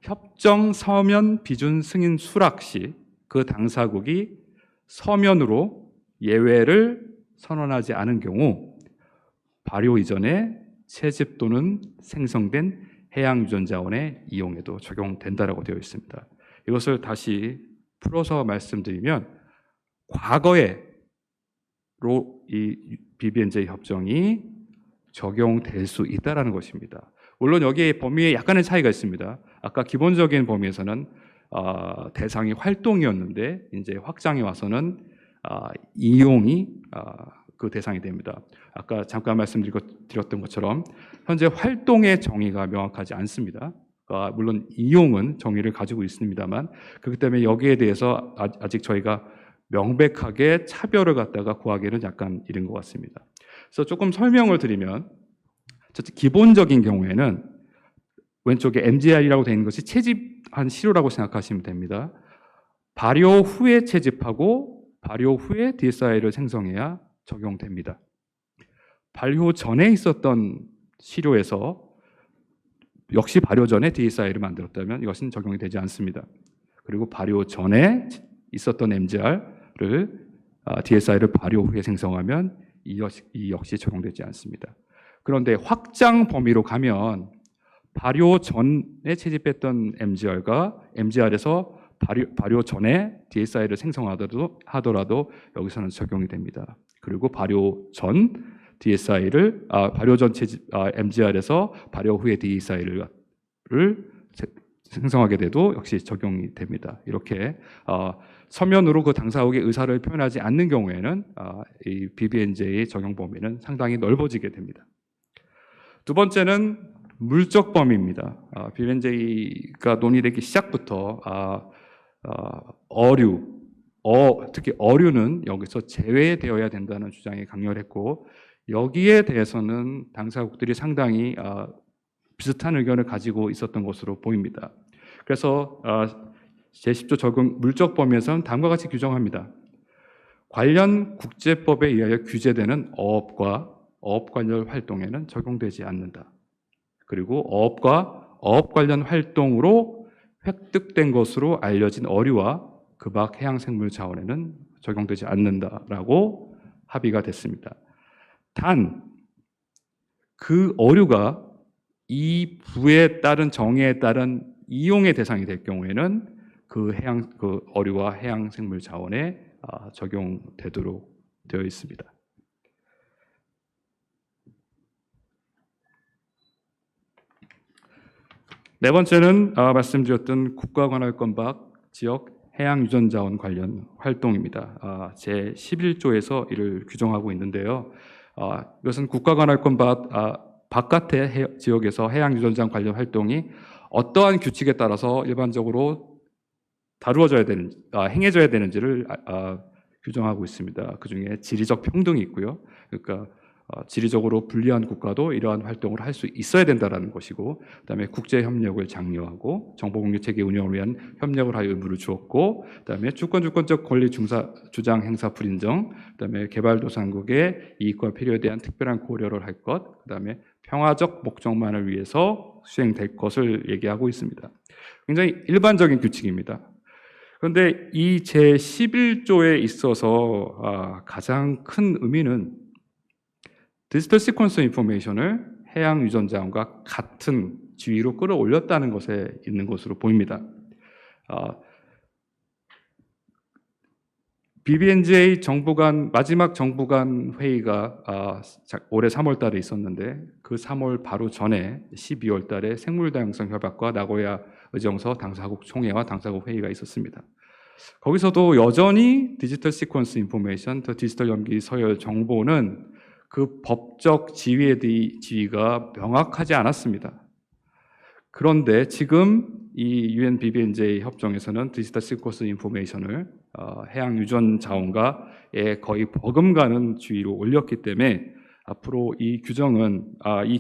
협정 서면 비준 승인 수락 시 그 당사국이 서면으로 예외를 선언하지 않은 경우 발효 이전에 채집 또는 생성된 해양 유전자원의 이용에도 적용된다라고 되어 있습니다. 이것을 다시 풀어서 말씀드리면 과거에로 이 BBNJ 협정이 적용될 수 있다라는 것입니다. 물론 여기에 범위에 약간의 차이가 있습니다. 아까 기본적인 범위에서는 대상이 활동이었는데 이제 확장에 와서는 이용이 그 대상이 됩니다. 아까 잠깐 말씀드렸던 것처럼 현재 활동의 정의가 명확하지 않습니다. 물론 이용은 정의를 가지고 있습니다만 그렇기 때문에 여기에 대해서 아직 저희가 명백하게 차별을 갖다가 구하기는 약간 이른 것 같습니다. 그래서 조금 설명을 드리면 기본적인 경우에는 왼쪽에 MGR이라고 되어 있는 것이 채집한 시료라고 생각하시면 됩니다. 발효 후에 채집하고 발효 후에 DSI를 생성해야 적용됩니다. 발효 전에 있었던 시료에서 역시 발효 전에 DSI를 만들었다면 이것은 적용이 되지 않습니다. 그리고 발효 전에 있었던 MGR을 DSI를 발효 후에 생성하면 이 역시 적용되지 않습니다. 그런데 확장 범위로 가면 발효 전에 채집했던 MGR과 MGR에서 발효 전에 DSI를 생성하더라도 여기서는 적용이 됩니다. 그리고 발효 전 DSI를 발효 전 채집 MGR에서 발효 후에 DSI를 생성하게 돼도 역시 적용이 됩니다. 이렇게 서면으로 그 당사국의 의사를 표현하지 않는 경우에는 이 BBNJ의 적용 범위는 상당히 넓어지게 됩니다. 두 번째는 물적 범위입니다. BBNJ가 논의되기 시작부터 특히 어류는 여기서 제외되어야 된다는 주장이 강렬했고 여기에 대해서는 당사국들이 상당히 비슷한 의견을 가지고 있었던 것으로 보입니다. 그래서 제10조 적용 물적 범위에서는 다음과 같이 규정합니다. 관련 국제법에 의하여 규제되는 어업과 어업 관련 활동에는 적용되지 않는다. 그리고 어업과 어업 관련 활동으로 획득된 것으로 알려진 어류와 그 밖 해양생물 자원에는 적용되지 않는다라고 합의가 됐습니다. 단, 그 어류가 이 부에 따른 정의에 따른 이용의 대상이 될 경우에는 그 어류와 해양생물 자원에 적용되도록 되어 있습니다. 네 번째는 말씀드렸던 국가관할권 밖 지역 해양유전자원 관련 활동입니다. 제11조에서 이를 규정하고 있는데요. 이것은 국가관할권 바깥의 지역에서 해양 유전자 관련 활동이 어떠한 규칙에 따라서 일반적으로 다루어져야 되는, 행해져야 되는지를 규정하고 있습니다. 그 중에 지리적 평등이 있고요. 그러니까 지리적으로 불리한 국가도 이러한 활동을 할 수 있어야 된다는 것이고, 그다음에 국제 협력을 장려하고 정보 공유 체계 운영을 위한 협력을 할 의무를 주었고, 그다음에 주권적 권리 주장 행사 불인정, 그다음에 개발도상국의 이익과 필요에 대한 특별한 고려를 할 것, 그다음에 평화적 목적만을 위해서 수행될 것을 얘기하고 있습니다. 굉장히 일반적인 규칙입니다. 그런데 이 제11조에 있어서 가장 큰 의미는 디지털 시퀀스 인포메이션을 해양 유전자원과 같은 지위로 끌어올렸다는 것에 있는 것으로 보입니다. BBNJ 마지막 정부 간 회의가 올해 3월 달에 있었는데, 그 3월 바로 전에 12월 달에 생물다양성 협약과 나고야 의정서 당사국 총회와 당사국 회의가 있었습니다. 거기서도 여전히 디지털 시퀀스 인포메이션, 더 디지털 연기 서열 정보는 그 법적 지위가 명확하지 않았습니다. 그런데 지금 이 UN BBNJ 협정에서는 디지털 시퀀스 인포메이션을 해양 유전 자원과의 거의 버금가는 지위로 올렸기 때문에 앞으로 이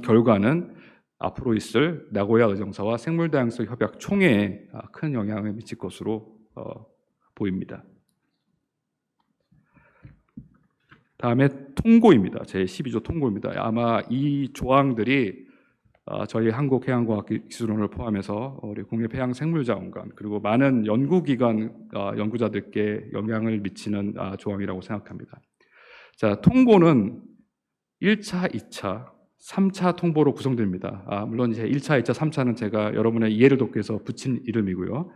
결과는 앞으로 있을 나고야 의정서와 생물다양성 협약 총회에 큰 영향을 미칠 것으로 보입니다. 다음에 통고입니다. 제12조 통고입니다. 아마 이 조항들이 저희 한국해양과학기술원을 포함해서 우리 국립해양생물자원관 그리고 많은 연구기관 연구자들께 영향을 미치는 조항이라고 생각합니다. 자, 통고는 1차, 2차, 3차 통보로 구성됩니다. 물론 이제 1차, 2차, 3차는 제가 여러분의 이해를 돕기 위해서 붙인 이름이고요.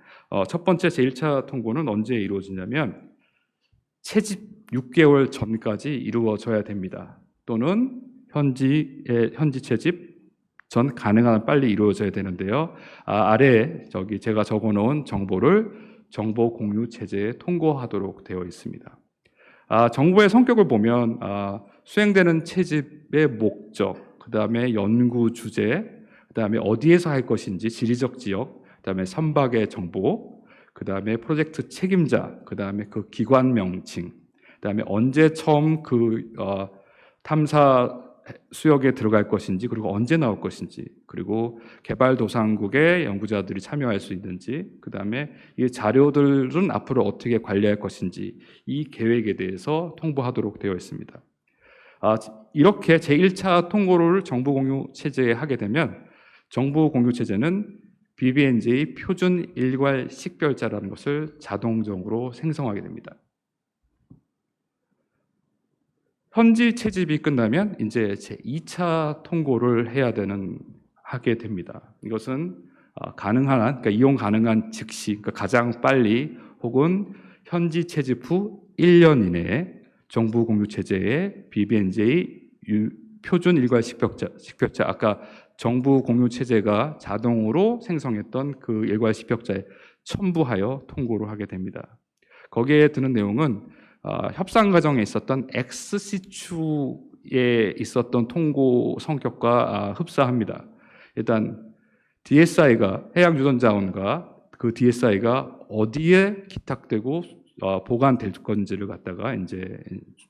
첫 번째 제1차 통보는 언제 이루어지냐면 채집 6개월 전까지 이루어져야 됩니다. 또는 현지 채집 전 가능한 빨리 이루어져야 되는데요. 아래에 제가 적어놓은 정보를 정보 공유 체제에 통고하도록 되어 있습니다. 정보의 성격을 보면 수행되는 채집의 목적, 그 다음에 연구 주제, 그 다음에 어디에서 할 것인지 지리적 지역, 그 다음에 선박의 정보, 그 다음에 프로젝트 책임자, 그 다음에 그 기관 명칭, 그 다음에 언제 처음 탐사 수역에 들어갈 것인지, 그리고 언제 나올 것인지, 그리고 개발도상국의 연구자들이 참여할 수 있는지, 그 다음에 이 자료들은 앞으로 어떻게 관리할 것인지, 이 계획에 대해서 통보하도록 되어 있습니다. 이렇게 제1차 통고를 정보 공유 체제에 하게 되면 정보 공유 체제는 BBNJ 표준 일괄 식별자라는 것을 자동적으로 생성하게 됩니다. 현지 채집이 끝나면 이제 제2차 통고를 하게 됩니다. 이것은 가능한 한, 그러니까 이용 가능한 즉시, 그러니까 가장 빨리 혹은 현지 채집 후 1년 이내에 정보 공유 체제에 BBNJ 표준 일괄 식별자, 아까 정보 공유 체제가 자동으로 생성했던 그 일괄 식별자에 첨부하여 통고를 하게 됩니다. 거기에 드는 내용은 협상 과정에 있었던 XC추에 있었던 통고 성격과 흡사합니다. 일단 DSI가 해양유전자원과 그 DSI가 어디에 기탁되고 보관될 건지를 갖다가 이제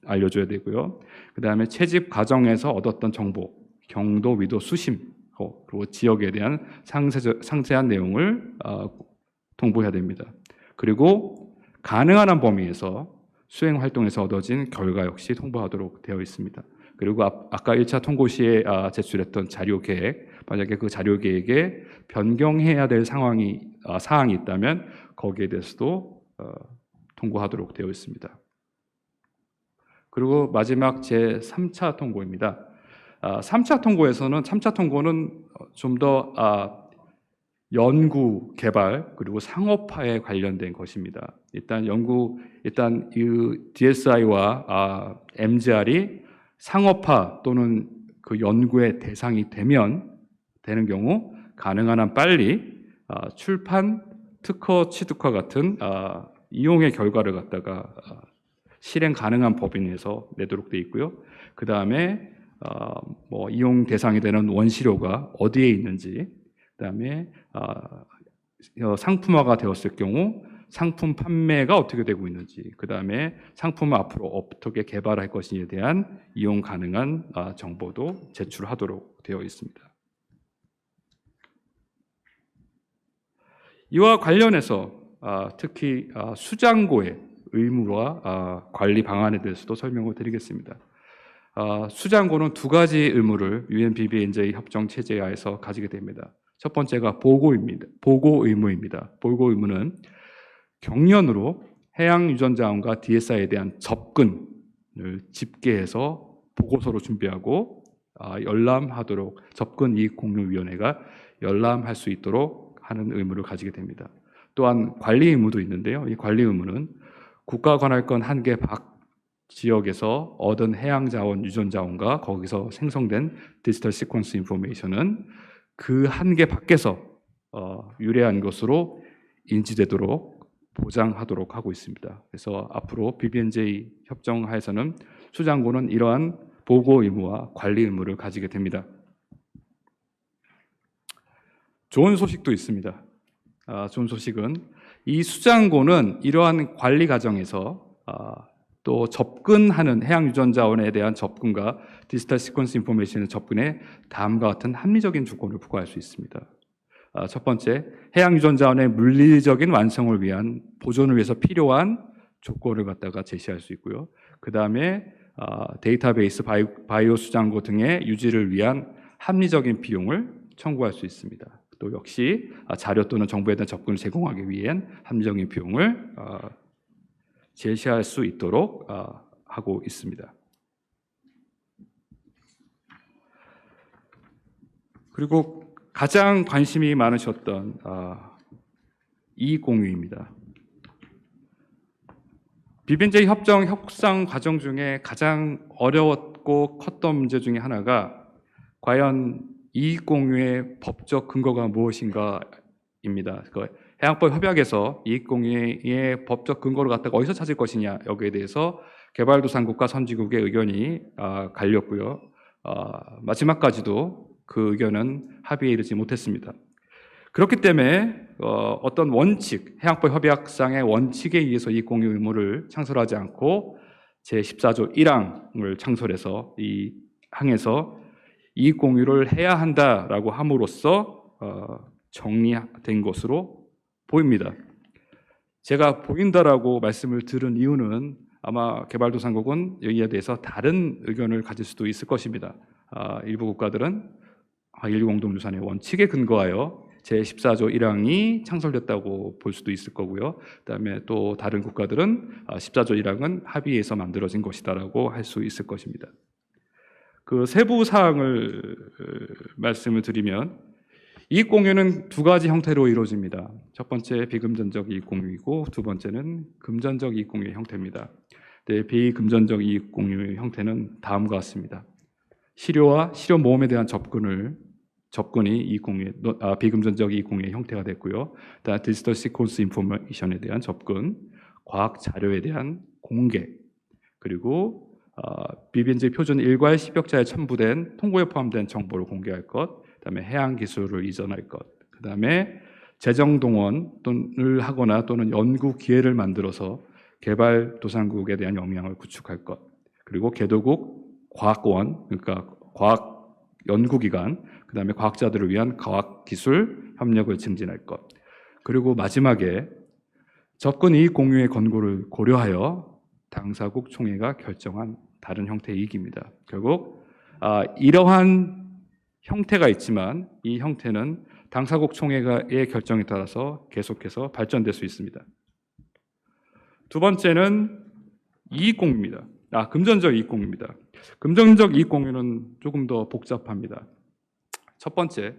알려줘야 되고요. 그 다음에 채집 과정에서 얻었던 정보, 경도, 위도, 수심, 그리고 지역에 대한 상세한 내용을 통보해야 됩니다. 그리고 가능한 한 범위에서 수행 활동에서 얻어진 결과 역시 통보하도록 되어 있습니다. 그리고 아까 1차 통고 시에 제출했던 자료 계획, 만약에 그 자료 계획에 변경해야 될 사항이 있다면 거기에 대해서도 통고하도록 되어 있습니다. 그리고 마지막 제3차 통고입니다. 3차 통고는 좀 더 연구, 개발, 그리고 상업화에 관련된 것입니다. 일단 이 DSI와 MGR이 상업화 또는 그 연구의 대상이 되는 경우 가능한 한 빨리 출판, 특허, 취득과 같은 이용의 결과를 갖다가 실행 가능한 법인에서 내도록 되어 있고요. 그 다음에 이용 대상이 되는 원시료가 어디에 있는지, 그다음에 상품화가 되었을 경우 상품 판매가 어떻게 되고 있는지, 그다음에 상품을 앞으로 어떻게 개발할 것인지에 대한 이용 가능한 정보도 제출하도록 되어 있습니다. 이와 관련해서 특히 수장고의 의무와 관리 방안에 대해서도 설명을 드리겠습니다. 수장고는 두 가지 의무를 UNBBNJ 협정 체제하에서 가지게 됩니다. 첫 번째가 보고입니다. 보고 의무입니다. 보고 의무는 경련으로 해양 유전자원과 DSI에 대한 접근을 집계해서 보고서로 준비하고 열람하도록 접근이익공유위원회가 열람할 수 있도록 하는 의무를 가지게 됩니다. 또한 관리 의무도 있는데요. 이 관리 의무는 국가관할권 한계 밖 지역에서 얻은 해양자원, 유전자원과 거기서 생성된 디지털 시퀀스 인포메이션은 그 한계 밖에서 유래한 것으로 인지되도록 보장하도록 하고 있습니다. 그래서 앞으로 BBNJ 협정 하에서는 수장고는 이러한 보고 의무와 관리 의무를 가지게 됩니다. 좋은 소식도 있습니다. 좋은 소식은 이 수장고는 이러한 관리 과정에서 또 접근하는 해양 유전자원에 대한 접근과 디지털 시퀀스 인포메이션의 접근에 다음과 같은 합리적인 조건을 부과할 수 있습니다. 첫 번째, 해양 유전자원의 물리적인 완성을 위한 보존을 위해서 필요한 조건을 갖다가 제시할 수 있고요. 그 다음에 데이터베이스 바이오 수장고 등의 유지를 위한 합리적인 비용을 청구할 수 있습니다. 또 역시 자료 또는 정보에 대한 접근을 제공하기 위한 합리적인 비용을 제시할 수 있도록 하고 있습니다. 그리고 가장 관심이 많으셨던 이익 공유입니다. BBNJ 협정 협상 과정 중에 가장 어려웠고 컸던 문제 중에 하나가 과연 이익 공유의 법적 근거가 무엇인가입니다. 해양법 협약에서 이익 공유의 법적 근거를 갖다가 어디서 찾을 것이냐, 여기에 대해서 개발도상국과 선진국의 의견이 갈렸고요. 마지막까지도 그 의견은 합의에 이르지 못했습니다. 그렇기 때문에 어떤 원칙, 해양법 협약상의 원칙에 의해서 이익 공유 의무를 창설하지 않고 제14조 1항을 창설해서 이 항에서 이익 공유를 해야 한다라고 함으로써 정리된 것으로 보입니다. 제가 보인다라고 말씀을 들은 이유는 아마 개발도상국은 여기에 대해서 다른 의견을 가질 수도 있을 것입니다. 일부 국가들은 한일공동유산의 원칙에 근거하여 제14조 1항이 창설됐다고 볼 수도 있을 거고요. 그다음에 또 다른 국가들은 14조 1항은 합의해서 만들어진 것이다라고 할 수 있을 것입니다. 그 세부 사항을 말씀을 드리면 이익 공유는 두 가지 형태로 이루어집니다. 첫 번째 비금전적 이익 공유이고 두 번째는 금전적 이익 공유의 형태입니다. 비금전적 이익 공유의 형태는 다음과 같습니다. 실효와 실효 모험에 대한 접근이 이익 공유의 비금전적 이익 공유의 형태가 됐고요. 다음 디지털 시퀀스 인포메이션에 대한 접근, 과학 자료에 대한 공개, 그리고 BBNJ 표준 1과 10격자에 첨부된 통보에 포함된 정보를 공개할 것, 그다음에 해양 기술을 이전할 것, 그다음에 재정 동원을 하거나 또는 연구 기회를 만들어서 개발도상국에 대한 역량을 구축할 것, 그리고 개도국 과학원, 그러니까 과학 연구기관, 그다음에 과학자들을 위한 과학기술 협력을 증진할 것, 그리고 마지막에 접근 이익 공유의 권고를 고려하여 당사국 총회가 결정한 다른 형태의 이익입니다. 결국 이러한 형태가 있지만 이 형태는 당사국 총회의 결정에 따라서 계속해서 발전될 수 있습니다. 두 번째는 이익 공유입니다. 금전적 이익 공유입니다. 금전적 이익 공유는 조금 더 복잡합니다. 첫 번째,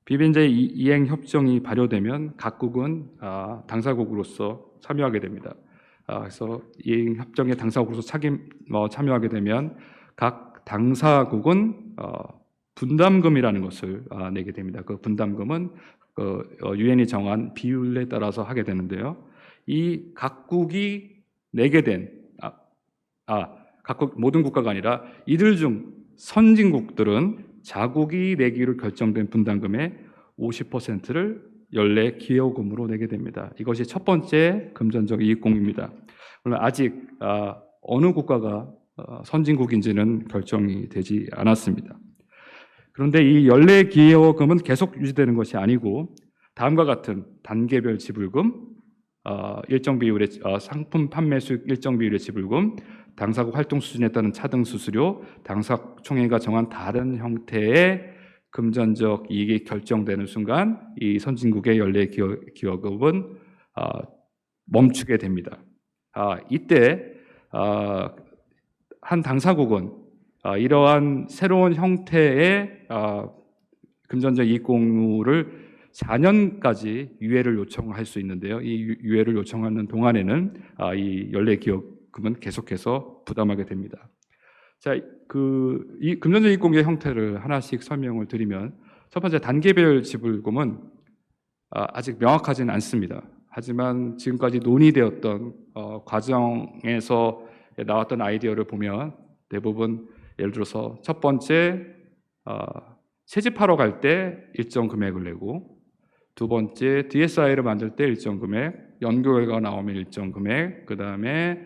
BBNJ 이행 협정이 발효되면 각국은 당사국으로서 참여하게 됩니다. 그래서 이행 협정의 당사국으로서 참여하게 되면 각 당사국은 분담금이라는 것을 내게 됩니다. 그 분담금은 유엔이 정한 비율에 따라서 하게 되는데요. 이 각국이 내게 된 각국 모든 국가가 아니라 이들 중 선진국들은 자국이 내기로 결정된 분담금의 50%를 연례 기여금으로 내게 됩니다. 이것이 첫 번째 금전적 이익공유입니다. 물론 아직 어느 국가가 선진국인지는 결정이 되지 않았습니다. 그런데 이 연례 기여금은 계속 유지되는 것이 아니고 다음과 같은 단계별 지불금, 일정 비율의 상품 판매 수익 일정 비율의 지불금, 당사국 활동 수준에 따른 차등 수수료, 당사총회가 정한 다른 형태의 금전적 이익이 결정되는 순간 이 선진국의 연례 기여금은 멈추게 됩니다. 이때 한 당사국은 이러한 새로운 형태의 금전적 이익 공유를 4년까지 유예를 요청할 수 있는데요. 이 유예를 요청하는 동안에는 이 연례 기여금은 계속해서 부담하게 됩니다. 자, 이 금전적 이익 공유의 형태를 하나씩 설명을 드리면 첫 번째 단계별 지불금은 아직 명확하지는 않습니다. 하지만 지금까지 논의되었던 과정에서 나왔던 아이디어를 보면 대부분 예를 들어서 첫 번째 새집하러 갈 때 일정 금액을 내고 두 번째 DSI를 만들 때 일정 금액, 연구 결과가 나오면 일정 금액, 그 다음에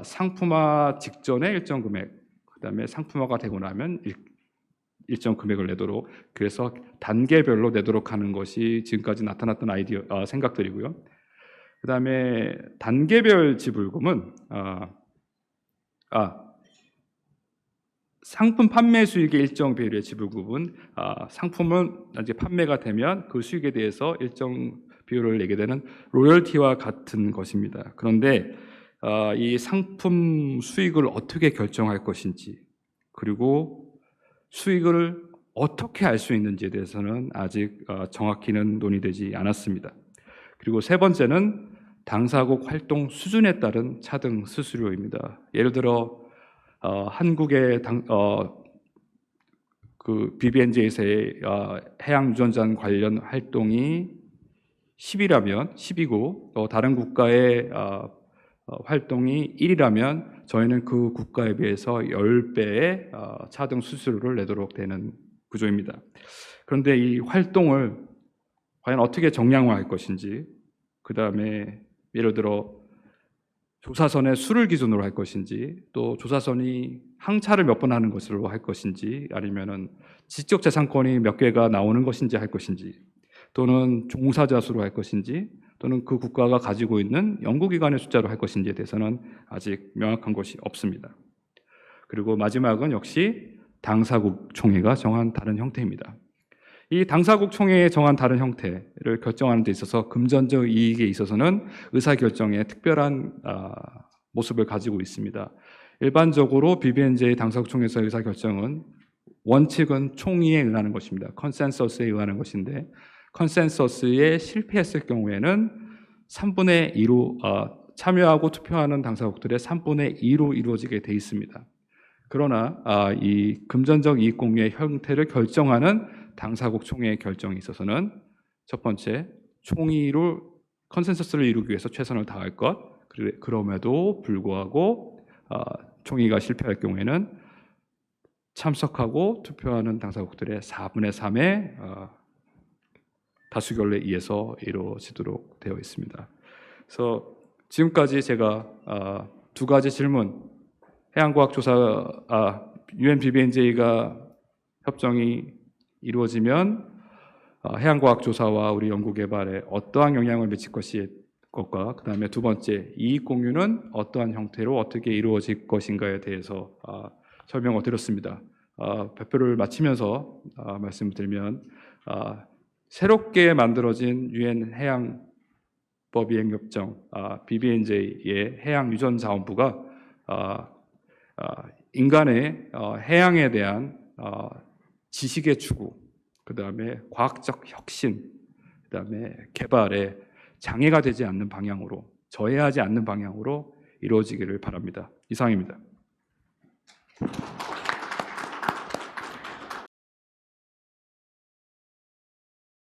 상품화 직전에 일정 금액, 그 다음에 상품화가 되고 나면 일정 금액을 내도록 그래서 단계별로 내도록 하는 것이 지금까지 나타났던 아이디어 생각들이고요. 그 다음에 단계별 지불금은 상품 판매 수익의 일정 비율의 지불금은 상품은 이제 판매가 되면 그 수익에 대해서 일정 비율을 내게 되는 로열티와 같은 것입니다. 그런데 이 상품 수익을 어떻게 결정할 것인지 그리고 수익을 어떻게 알 수 있는지에 대해서는 아직 정확히는 논의되지 않았습니다. 그리고 세 번째는 당사국 활동 수준에 따른 차등 수수료입니다. 예를 들어 한국의 그 BBNJ에서의 해양 유전자 관련 활동이 10이라면 10이고 또 다른 국가의 활동이 1이라면 저희는 그 국가에 비해서 10배의 차등 수수료를 내도록 되는 구조입니다. 그런데 이 활동을 과연 어떻게 정량화할 것인지, 그 다음에 예를 들어 조사선의 수를 기준으로 할 것인지, 또 조사선이 항차를 몇 번 하는 것으로 할 것인지, 아니면은 지적재산권이 몇 개가 나오는 것인지 할 것인지, 또는 종사자 수로 할 것인지, 또는 그 국가가 가지고 있는 연구기관의 숫자로 할 것인지에 대해서는 아직 명확한 것이 없습니다. 그리고 마지막은 역시 당사국 총회가 정한 다른 형태입니다. 이 당사국 총회에 정한 다른 형태를 결정하는 데 있어서 금전적 이익에 있어서는 의사결정에 특별한 모습을 가지고 있습니다. 일반적으로 BBNJ 당사국 총회에서 의사결정은 원칙은 총의에 의하는 것입니다. 컨센서스에 의하는 것인데 컨센서스에 실패했을 경우에는 3분의 2로 참여하고 투표하는 당사국들의 3분의 2로 이루어지게 돼 있습니다. 그러나 이 금전적 이익 공유의 형태를 결정하는 당사국 총회의 결정에 있어서는 첫 번째, 총의로 컨센서스를 이루기 위해서 최선을 다할 것, 그럼에도 불구하고 총의가 실패할 경우에는 참석하고 투표하는 당사국들의 4분의 3의 다수결에 의해서 이루어지도록 되어 있습니다. 그래서 지금까지 제가 두 가지 질문, 해양과학조사, UN BBNJ가 협정이 이루어지면 해양과학조사와 우리 연구개발에 어떠한 영향을 미칠 것과 그 다음에 두 번째, 이익공유는 어떠한 형태로 어떻게 이루어질 것인가에 대해서 설명을 드렸습니다. 발표를 마치면서 말씀드리면 새롭게 만들어진 UN 해양법이행협정 BBNJ의 해양유전자원부가 인간의 해양에 대한 지식의 추구, 그 다음에 과학적 혁신, 그 다음에 개발에 장애가 되지 않는 방향으로, 저해하지 않는 방향으로 이루어지기를 바랍니다. 이상입니다.